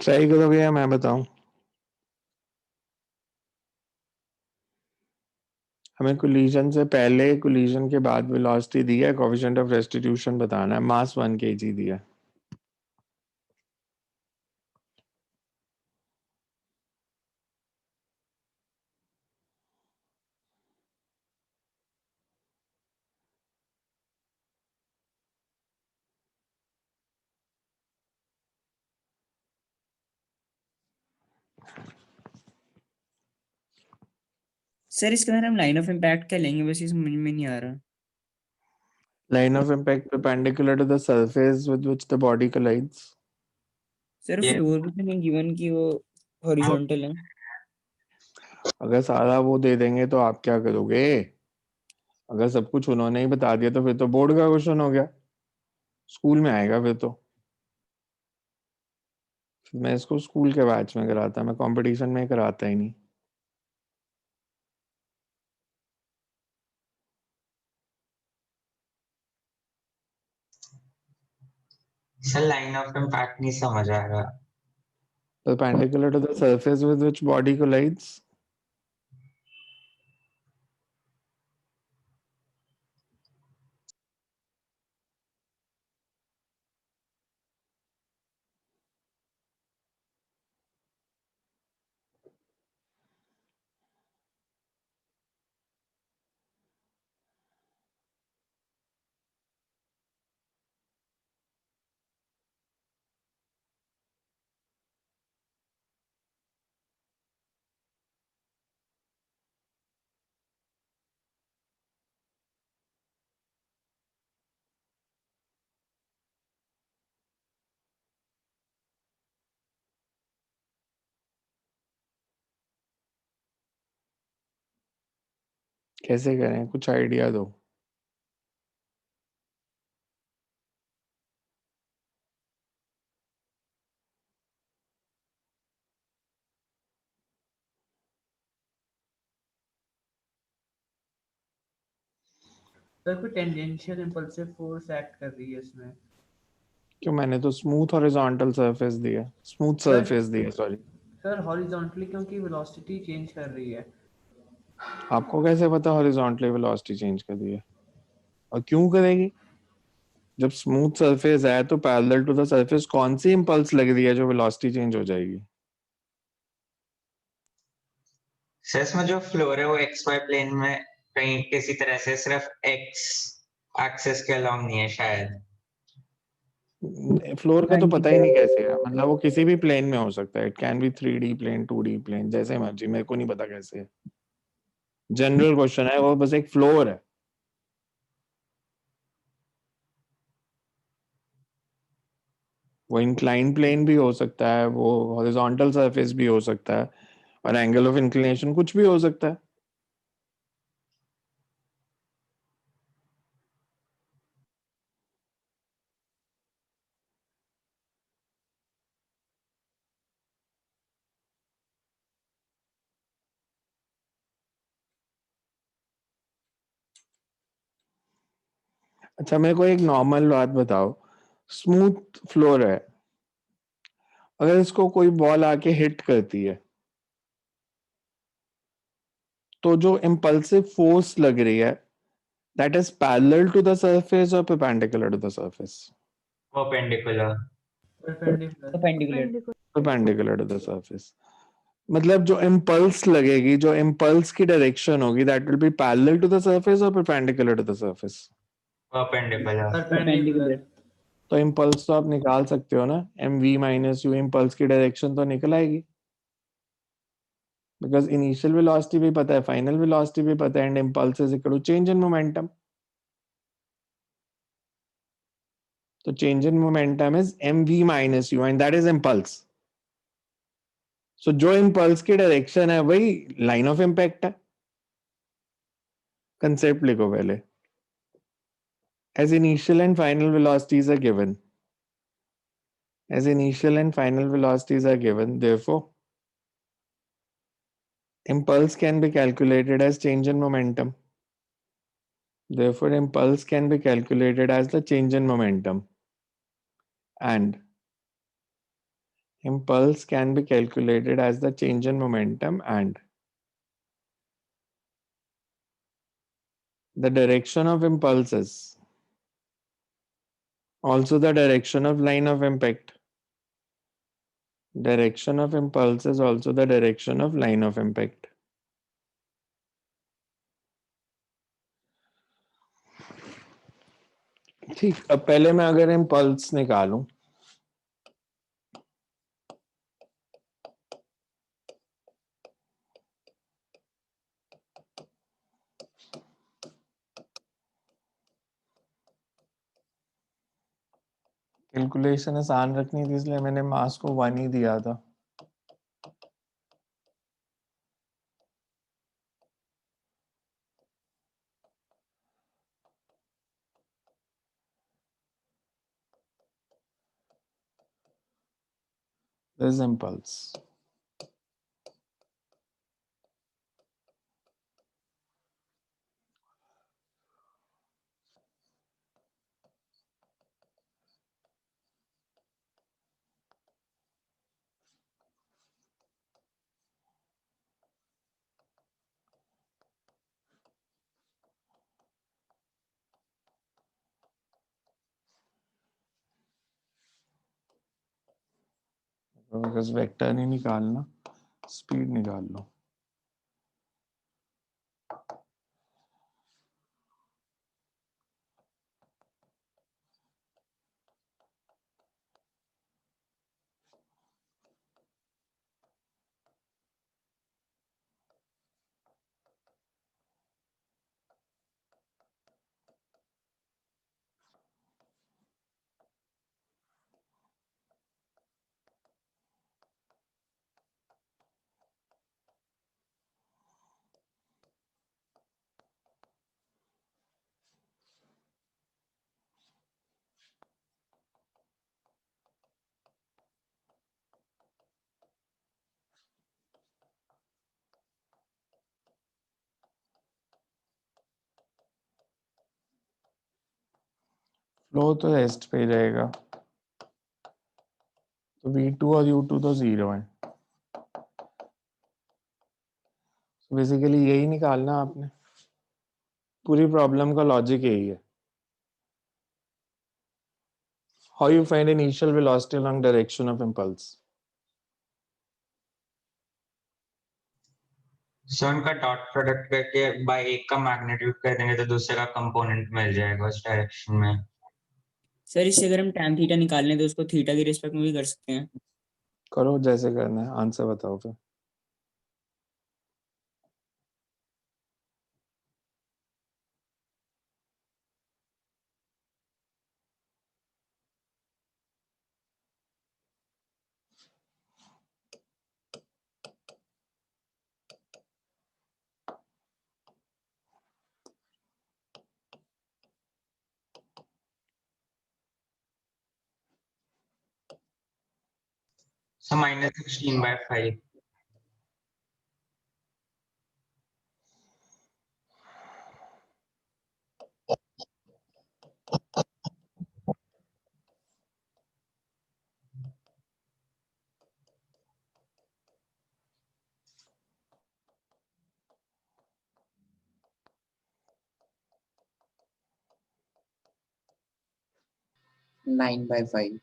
Try करोगे या मैं बताऊं? हमें कोलिजन से पहले, कोलिजन के बाद वेलोसिटी दी है, कोएफिशिएंट ऑफ रेस्टिट्यूशन बताना है, मास 1 kg दिया है. सर इसके अंदर हम लाइन ऑफ इम्पैक्ट क्या लेंगे, बस ये समझ में नहीं आ रहा. Line of impact perpendicular to the surface with which the body collides. Sir ये- फ्लोर भी तो नहीं गिवन कि वो हॉरिजॉन्टल है. अगर सारा वो दे देंगे तो आप क्या करोगे? अगर सब कुछ उन्होंने ही बता दिया तो फिर तो बोर्ड का क्वेश्चन हो गया, स्कूल में आएगा फिर तो. मैं इसको स्कूल के बैच में कराता, मैं कंपटीशन में कराता ही नहीं. सर लाइन ऑफ इम्पैक्ट नहीं समझ आ रहा. Perpendicular to the surface with which body collides. कैसे करें, कुछ आइडिया दो. सर कोई टेंजेंशियल इंपल्सिव फोर्स एक्ट कर रही है इसमें. क्यों, मैंने तो स्मूथ हॉरिजॉन्टल सरफेस दिया, स्मूथ सरफेस दिया, सॉरी. सर हॉरिजॉन्टली क्योंकि वेलोसिटी चेंज कर रही है. आपको कैसे पता हॉरिजॉन्टली वेलोसिटी चेंज कर दी है? और क्यों करेगी? जब स्मूथ सरफेस है तो पैरेलल टू द सरफेस कौन सी इंपल्स लग रही है जो वेलोसिटी चेंज हो जाएगी? सर इसमें जो फ्लोर है वो एक्स वाई प्लेन में कहीं किसी तरह से सिर्फ एक्स एक्सिस के अलोंग नहीं है शायद. फ्लोर का तो पता ही नहीं कैसे है, मतलब वो किसी भी प्लेन में हो सकता है, it can be 3D plane 2D plane जैसे मर्जी, मेरे को नहीं पता कैसे है, जनरल क्वेश्चन है वो, बस एक फ्लोर है। वो इंक्लाइन प्लेन भी हो सकता है, वो हॉरिजॉन्टल सरफेस भी हो सकता है, और एंगल ऑफ इंक्लिनेशन कुछ भी हो सकता है। अच्छा मेरे को एक नॉर्मल बात बताओ, स्मूथ फ्लोर है, अगर इसको कोई बॉल आके हिट करती है तो जो इम्पल्सिव फोर्स लग रही है that is parallel to the surface or perpendicular to the surface? Perpendicular. Perpendicular. perpendicular. Perpendicular to the surface. मतलब जो इम्पल्स लगेगी, जो इम्पल्स की डायरेक्शन होगी, that will be parallel to the surface or perpendicular to the surface? Perpendicular. Perpendicular. तो impulse तो आप निकाल सकते हो ना, mv माइनस u, इम्पल्स की डायरेक्शन तो निकल आएगी, बिकॉज इनिशियल वेलोसिटी भी पता है, फाइनल वेलोसिटी भी पता है, and impulse is equal to change in momentum. तो change in momentum is mv minus u and that is impulse. So जो इम्पल्स की डायरेक्शन है वही लाइन ऑफ इम्पैक्ट है। कंसेप्ट लिखो पहले, as initial and final velocities are given, as initial and final velocities are given, therefore impulse can be calculated as change in momentum, therefore impulse can be calculated as the change in momentum, and impulse can be calculated as the change in momentum, and the direction of impulses also the direction of line of impact, direction of impulse is also the direction of line of impact. ठीक, अब पहले मैं अगर impulse निकालूं, calculation आसान रखनी थी इसलिए मैंने मास को 1 ही दिया था। This impulse. Because वेक्टर नहीं निकालना, स्पीड निकाल लो। फ्लो तो रेस्ट पे रहेगा, तो v2 और u2 तो 0 है। तो बेसिकली यही निकालना आपने, पूरी प्रॉब्लम का लॉजिक यही है। How you find initial velocity along direction of impulse? So उनका डॉट प्रोडक्ट करके बाय एक का मैग्नीट्यूड कर देंगे तो दूसरे का कंपोनेंट मिल जाएगा उस डायरेक्शन में। सर इससे अगर हम tan थीटा निकाल लें तो उसको थीटा की रिस्पेक्ट में भी कर सकते हैं। करो जैसे करना है, आंसर बताओ फिर। So -16/5. Nine by 5.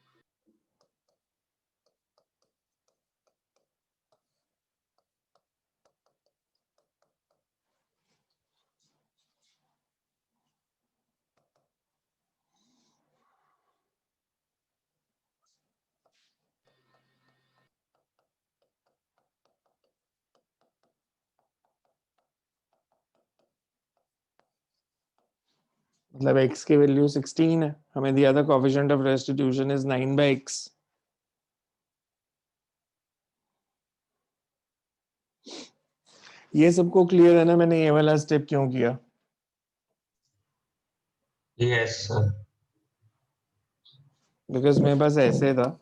मतलब x की वैल्यू 16 है, हमें दिया था coefficient of restitution is 9/x। ये सबको क्लियर है ना मैंने ये वाला स्टेप क्यों किया? Yes, sir. बिकॉज मेरे पास ऐसे था,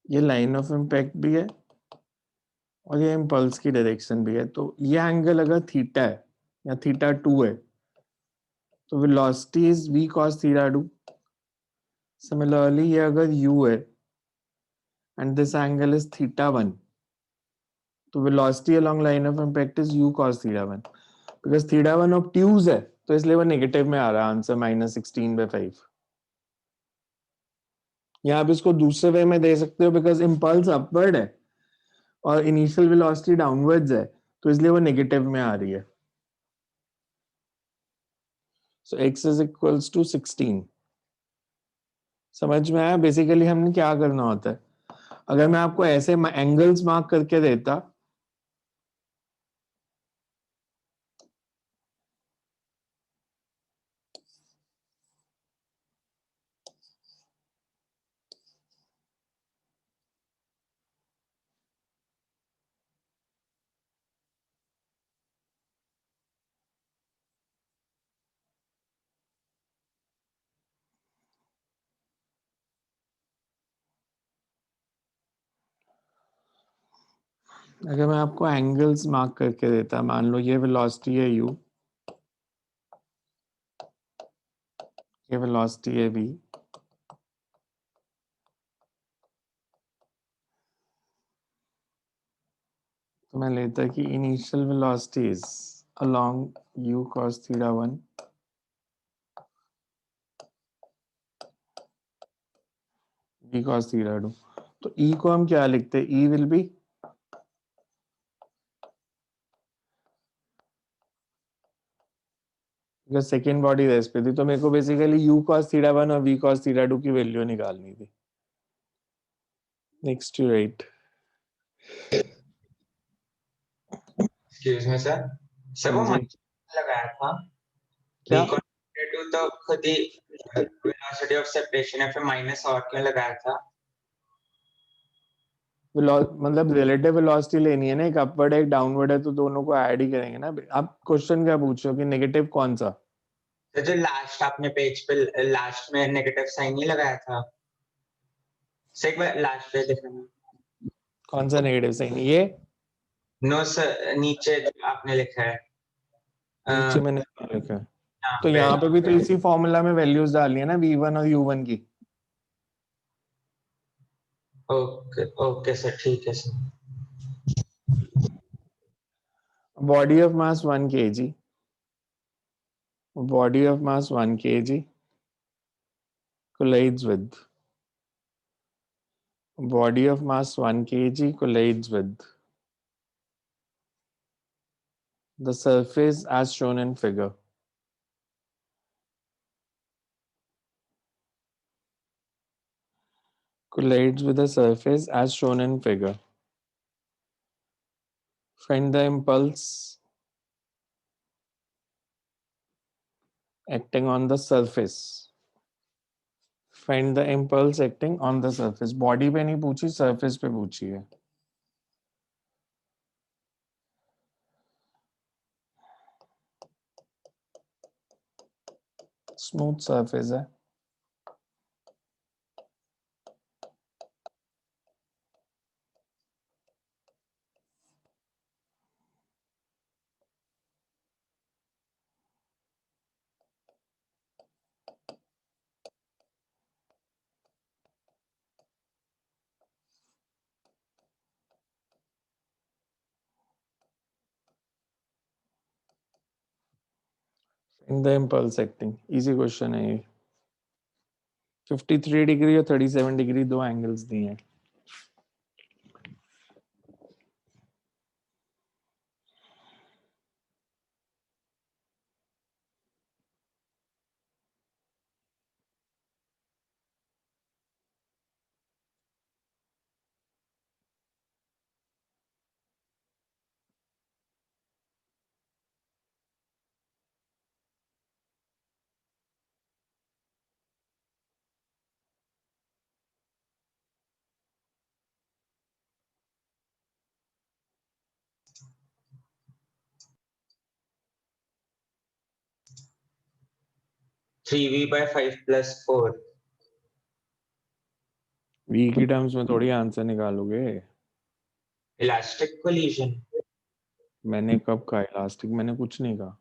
ये लाइन ऑफ इम्पैक्ट भी है और ये इम्पल्स की डायरेक्शन भी है। तो ये एंगल अगर थीटा है या थीटा 2 है तो velocity is v cos theta 2। Similarly ये अगर u है and this angle is theta 1 तो velocity along line of impact is u cos theta 1। Because theta 1 obtuse है तो इसलिए वो नेगेटिव में आ रहा है आंसर -16/5। या आप इसको दूसरे वे में दे सकते हो बिकॉज इम्पल्स अपवर्ड है और इनिशियल वेलोसिटी डाउनवर्ड्स है तो इसलिए वो नेगेटिव में आ रही है। सो x इज इक्वल्स टू 16। समझ में आया? बेसिकली हमने क्या करना होता है, अगर मैं आपको ऐसे एंगल्स मार्क करके देता अगर मैं आपको एंगल्स मार्क करके देता, मान लो ये वेलोसिटी है u, ये वेलोसिटी है v, तो मैं लेता कि initial velocities along u cos theta 1 v cos theta 2। तो e को हम क्या लिखते? e will be second body rest पे थी तो मेरे को बेसिकली u cos थीटा 1 और v cos थीटा 2 की वैल्यू निकालनी थी। Next to right. Excuse me, sir. Sir, वो जी लगाया था क्या? v to तो खुद ही velocity of separation है, फिर माइनस और क्यों लगाया था? मतलब रिलेटिव वेलोसिटी लेनी है ना, एक अपवर्ड है एक डाउनवर्ड है तो दोनों को ऐड ही करेंगे ना। आप क्वेश्चन क्या पूछ रहे हो कि नेगेटिव कौन सा? तो जो लास्ट आपने पेज पे लास्ट में नेगेटिव साइन नहीं लगाया था, सर एक बार लास्ट पे देखना। कौन सा नेगेटिव साइन? ये नो सर, नीचे जो आपने लिखा है नीचे मैंने क्या लिखा है? यहाँ तो पे। यहाँ पे भी तो इसी फॉर्मूला में वैल्यूज डालनी है ना, v1 और u1 की। ओके ओके सर, ठीक है sir. Body of mass 1 kg, body of mass 1 kg collides with body of mass 1 kg collides with the surface as shown in figure. Collides with the surface as shown in figure. Find the impulse acting on the surface. Find the impulse acting on the surface. Body पे नहीं पूछी, surface पे पूछी है. Smooth surface है. In the impulse acting. Easy question है ये. 53 degree और 37 डिग्री दो एंगल्स दिए हैं. Three V by 5 + 4. V की टर्म्स में थोड़ी आंसर निकालोगे. Elastic collision. मैंने कब कहा इलास्टिक? मैंने कुछ नहीं कहा.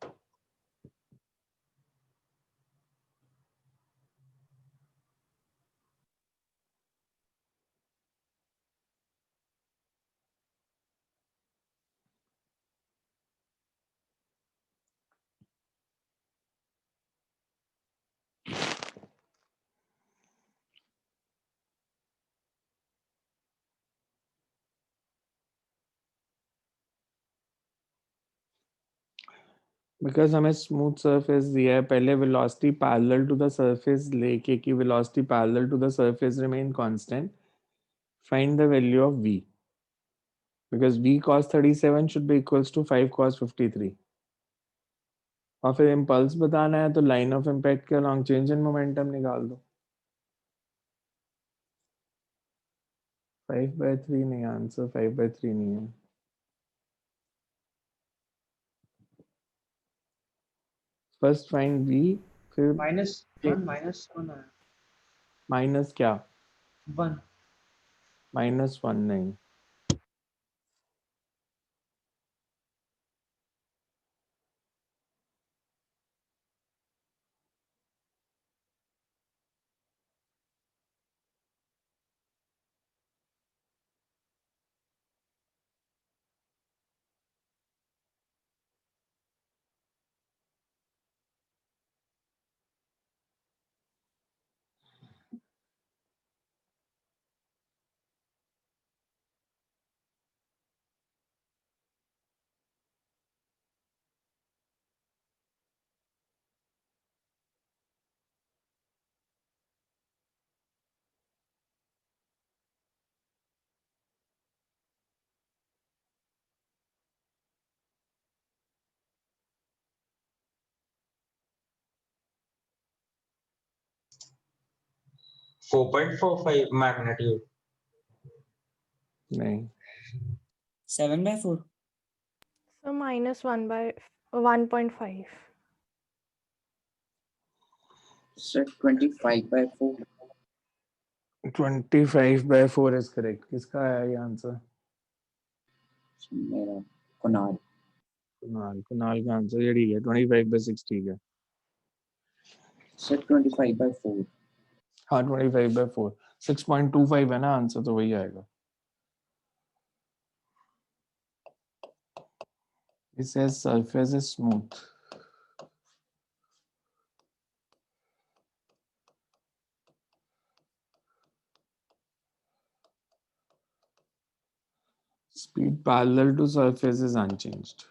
बिकॉज हमें स्मूथ सरफेस दिया है. पहले velocity parallel to the surface लेके कि velocity parallel to the surface remain constant. Find the value of v because v cos 37 should be equals to 5 cos 53. और फिर इम्पल्स बताना है तो लाइन ऑफ इम्पैक्ट के अलॉन्ग चेंज इन मोमेंटम निकाल दो. 5/3 नहीं, आंसर 5/3 नहीं है. फर्स्ट फाइंड v, फिर -1 है. माइनस क्या? 1. -1 नहीं. Four 4.45 magnitude. नहीं. 7/4. So -1/1.5. Sir, 25/4. 25/4 is correct. किसका आया ये आंसर? मेरा कुनाल. कुणाल का आंसर ये ठीक है. 25/6 ठीक है. Sir, 25/4. हाँ 25/4. 6.25 है ना आंसर, तो वही आएगा. It says surface is smooth. Speed parallel to surface is unchanged.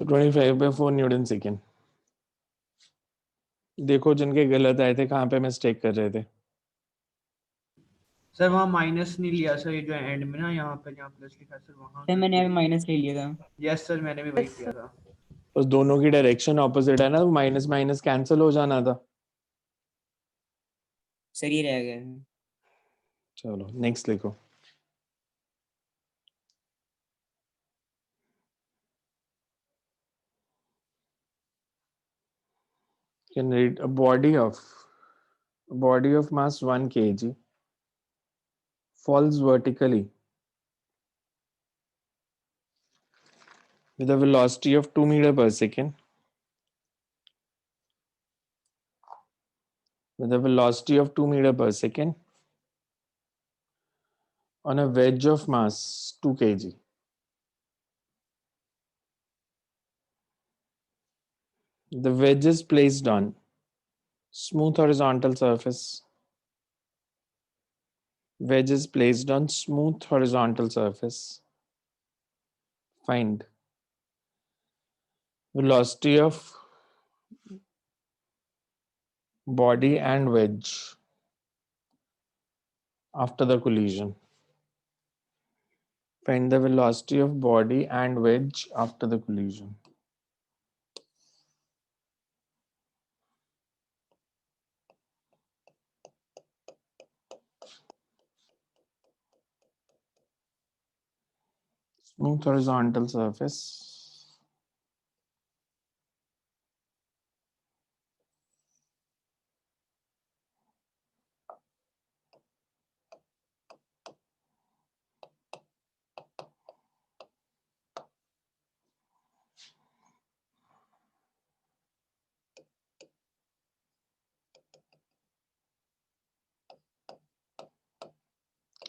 So 25 by 4 Newton second. देखो जिनके गलत आए थे कहाँ पे मिस्टेक कर रहे थे. सर वहाँ माइनस नहीं लिया सर, ये जो एंड में ना यहाँ पे जहाँ प्लस लिखा है सर वहाँ सर मैंने अभी माइनस ले लिया था। यस सर मैंने भी वही Yes, किया sir. था। बस दोनों की डायरेक्शन ऑपोजिट है ना, माइनस माइनस कैंसिल हो जाना था. सर ये रह गया। चलो नेक्स्ट लिखो. Can read a body of mass 1 kg falls vertically with a velocity of 2 meter per second. With a velocity of 2 meter per second on a wedge of mass 2 kg. The wedge is placed on smooth horizontal surface. Wedge is placed on smooth horizontal surface. Find velocity of body and wedge after the collision. Find the velocity of body and wedge after the collision. Smooth horizontal surface.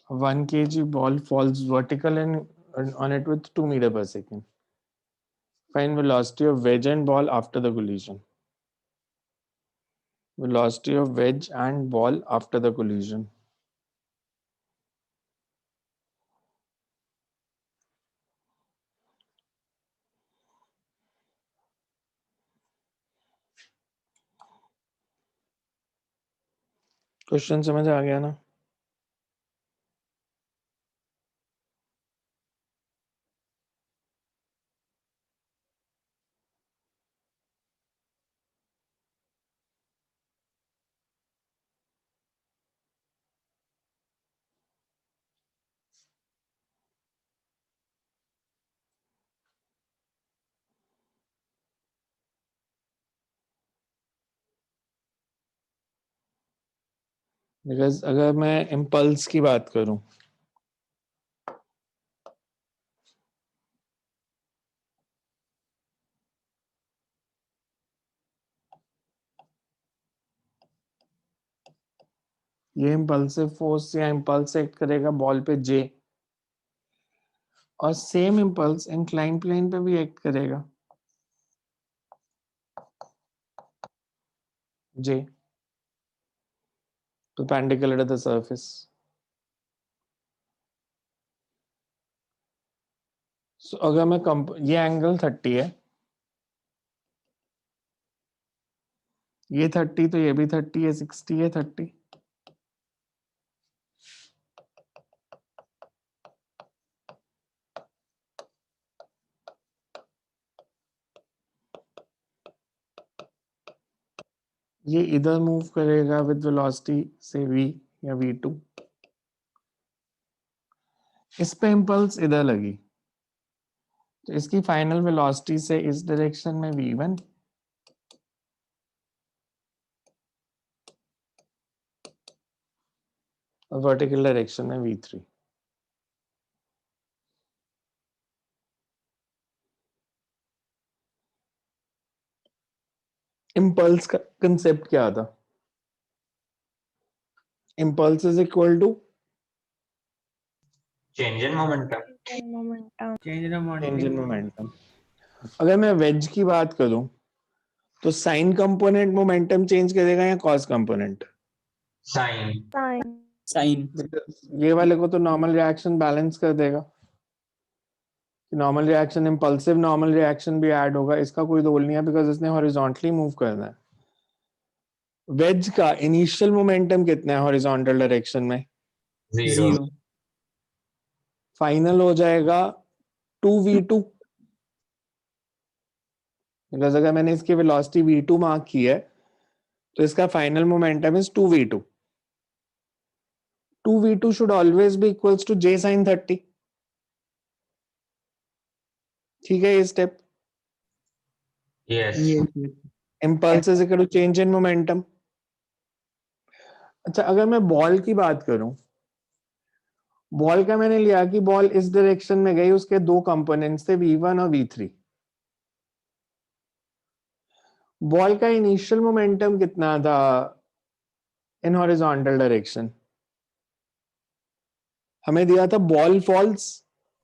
A 1 kg ball falls vertical and on it with 2 meter per second. Find velocity of wedge and ball after the collision. Velocity of wedge and ball after the collision. Question समझ आ गया ना? Because अगर मैं impulse की बात करूं, ये impulsive force या इम्पल्स एक्ट करेगा बॉल पे जे, और सेम इम्पल्स इंक्लाइन प्लेन पे भी एक्ट करेगा जे, perpendicular to the surface. So अगर मैं ये एंगल 30 है, ये 30 तो ये भी 30 है, 60 है 30। ये इधर मूव करेगा विद वेलोसिटी से v या v2। इस पे इम्पल्स इधर लगी, तो इसकी फाइनल वेलोसिटी से इस डायरेक्शन में v1 और वर्टिकल डायरेक्शन में v3। इम्पल्स का कंसेप्ट क्या था? Impulse is equal to change in momentum. Momentum. Change in change in momentum. Momentum. अगर मैं वेज की बात करूं तो साइन कंपोनेंट मोमेंटम चेंज करेगा या cos component? Sine. Sine. Sine. ये वाले को तो नॉर्मल रिएक्शन बैलेंस कर देगा, normal reaction impulsive normal reaction भी ऐड होगा, इसका कोई रोल नहीं है बिकॉज इसने हॉरिजॉन्टली मूव करना है। वेज का इनिशियल मोमेंटम कितना है हॉरिजॉन्टल डायरेक्शन में? 0। 0। फाइनल हो जाएगा 2v2, बिकॉज अगर मैंने इसकी वेलोसिटी v2 मार्क की है तो इसका final momentum is 2v2। 2v2 should always be equals to j sin 30। ठीक है ये step. Yes. Impulse is equal to change in momentum. अच्छा अगर मैं बॉल की बात करूं, बॉल का मैंने लिया कि बॉल इस डायरेक्शन में गई, उसके दो कंपोनेंट्स थे v1 और v3। बॉल का इनिशियल मोमेंटम कितना था इन हॉरिजॉन्टल डायरेक्शन? हमें दिया था ball falls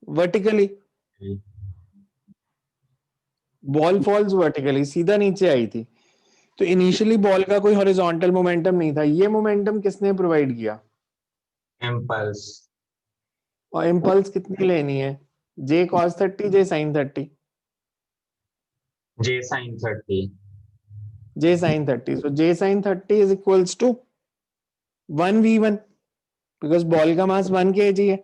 vertically, ball falls vertically, सीधा नीचे आई थी। तो इनिशियली बॉल का कोई हॉरिजॉन्टल मोमेंटम नहीं था, ये मोमेंटम किसने प्रोवाइड किया? इम्पल्स। और इम्पल्स कितनी लेनी है? j cos 30 j sin 30। J sine 30। j sin 30, so j sin 30 is equals to 1v1 because ball का मास 1 kg है।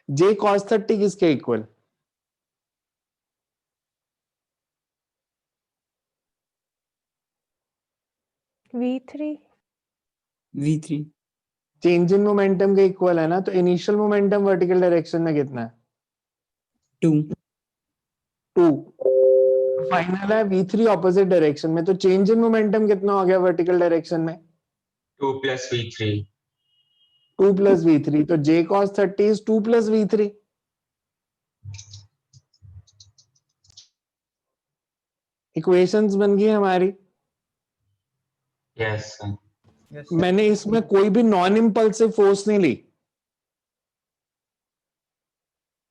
j cos 30 किसके equal? v3। v3। Change in momentum के इक्वल है ना, तो इनिशियल मोमेंटम वर्टिकल डायरेक्शन में कितना है? 2। 2। फाइनल है v3 ऑपोजिट डायरेक्शन में, तो चेंज इन मोमेंटम कितना हो गया वर्टिकल डायरेक्शन में? 2 + v3। 2 + v3, तो j cos 30 is 2 + v3। Equations बन गई हमारी। यस। यस मैंने इसमें कोई भी नॉन इम्पल्सिव फोर्स नहीं ली,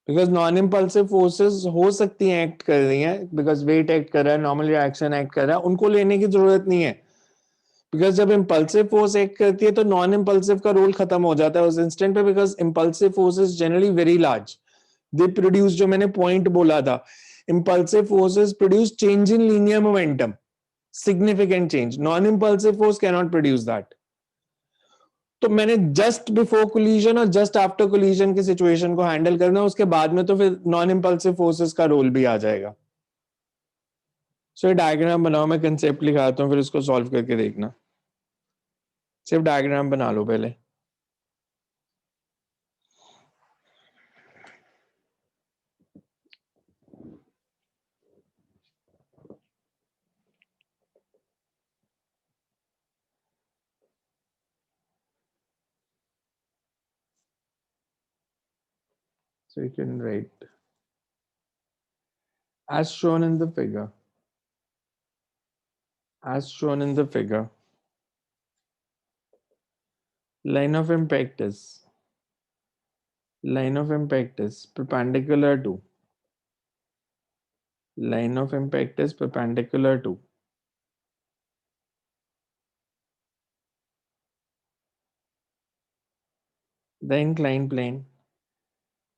बिकॉज नॉन इम्पल्सिव फोर्सेस हो सकती हैं एक्ट कर रही हैं, बिकॉज वेट एक्ट कर रहा है, नॉर्मल रिएक्शन एक्ट कर रहा है, उनको लेने की जरूरत नहीं है। बिकॉज जब इम्पल्सिव फोर्स एक्ट करती है तो नॉन इम्पल्सिव का रोल खत्म हो जाता है उस इंस्टेंट पे, because impulsive forces generally very large, they produce, जो मैंने पॉइंट बोला था, impulsive forces produce change in linear momentum, significant change. Non-impulsive force cannot produce that. तो मैंने जस्ट बिफोर कोलिजन और जस्ट आफ्टर कोलिजन की सिचुएशन को हैंडल करना, उसके बाद में तो फिर नॉन इम्पल्सिव फोर्सेस का रोल भी आ जाएगा। सो ये डायग्राम बनाओ, मैं कंसेप्ट लिखाता हूँ, फिर इसको सॉल्व करके देखना। सिर्फ डायग्राम बना लो पहले। So you can write as shown in the figure. As shown in the figure, line of impact is perpendicular to the inclined plane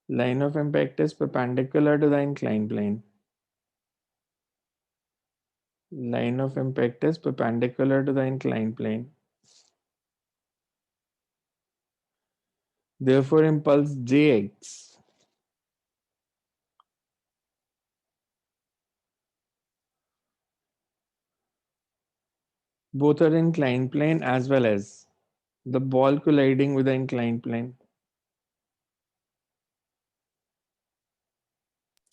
Line of impact is perpendicular to the inclined plane. Line of impact is perpendicular to the inclined plane. Therefore, impulse Jx both are inclined plane as well as the ball colliding with the inclined plane.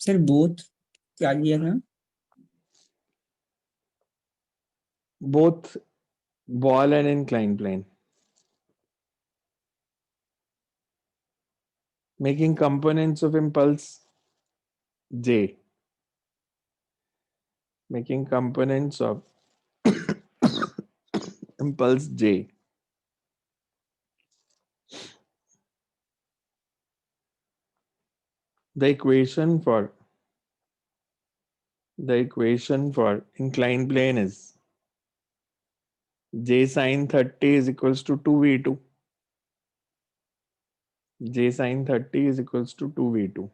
Sir both क्या लिया था? Both ball and inclined plane. Making components of impulse J. Making components of impulse J. The equation for inclined plane is J sin 30 is equals to 2v2. J sin 30 is equals to 2v2.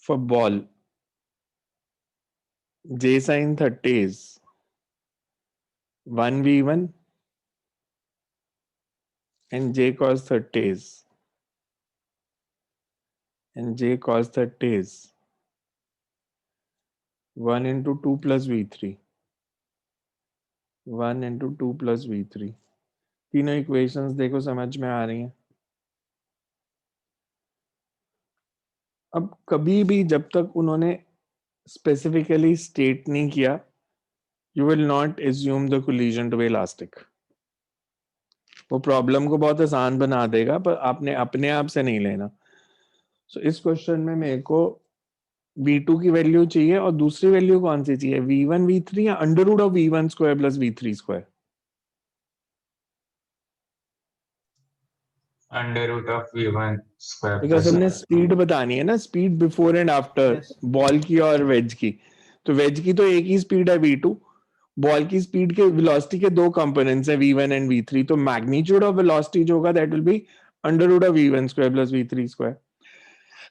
For ball, J sin 30 is 1v1 and J cos 30 is 1 into 2 plus v3. 1 into 2 plus v3. तीनों equations देखो समझ में आ रही हैं. अब कभी भी जब तक उन्होंने स्पेसिफिकली स्टेट नहीं किया, you will not assume the collision to be elastic. वो प्रॉब्लम को बहुत आसान बना देगा, पर आपने अपने आप से नहीं लेना. सो इस क्वेश्चन में मेरे को v2 की वैल्यू चाहिए, और दूसरी वैल्यू कौन सी चाहिए, v1 v3 या under root of v1 square plus v3 square. Under root of v1 square because हमने स्पीड बतानी है ना, speed before and after Yes. Ball की और वेज की. तो वेज की तो एक ही स्पीड है v2, बॉल की स्पीड के वेलोसिटी के दो कंपोनेंट्स हैं v1 एंड v3. तो मैग्नीट्यूड ऑफ वेलोसिटी जो होगा that will be under root of v1 square plus v3 square.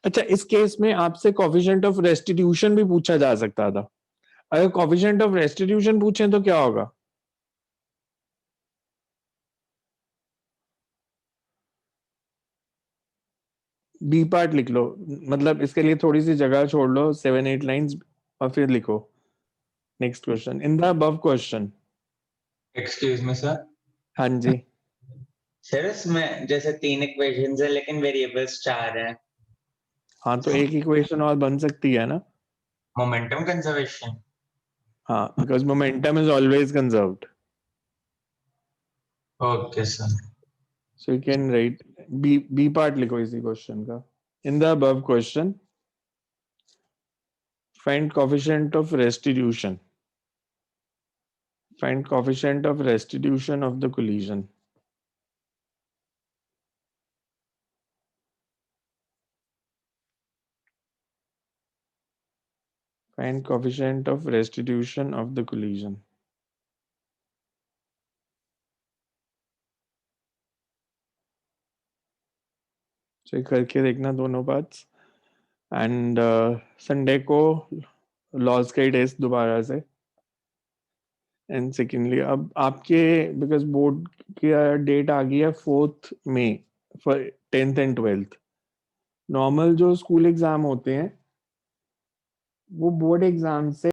अच्छा, इस केस में आपसे कोफिशिएंट ऑफ रेस्टिट्यूशन भी पूछा जा सकता था. अगर कोफिशिएंट ऑफ रेस्टिट्यूशन पूछें तो क्या होगा, बी पार्ट लिख लो. मतलब इसके लिए थोड़ी सी जगह छोड़ लो, 7-8 लाइंस, और फिर लिखो next question. In the above question. Excuse me sir. हाँ जी. सर इसमें जैसे 3 इक्वेशंस है लेकिन वेरिएबल्स 4 हैं. हाँ, तो एक इक्वेशन और बन सकती है ना. Momentum conservation. हाँ, because momentum is always conserved. Okay sir. So you can write B part लिखो इसी क्वेश्चन का. In the above question, find coefficient of restitution. Find coefficient of restitution of the collision. Find coefficient of restitution of the collision. So करके देखना दोनों parts. And Sunday को laws का ही test दोबारा से. एंड सेकेंडली अब आपके बिकॉज बोर्ड की डेट आ गई है 4 मई for 10th and 12th. Normal जो स्कूल एग्जाम होते हैं वो बोर्ड एग्जाम से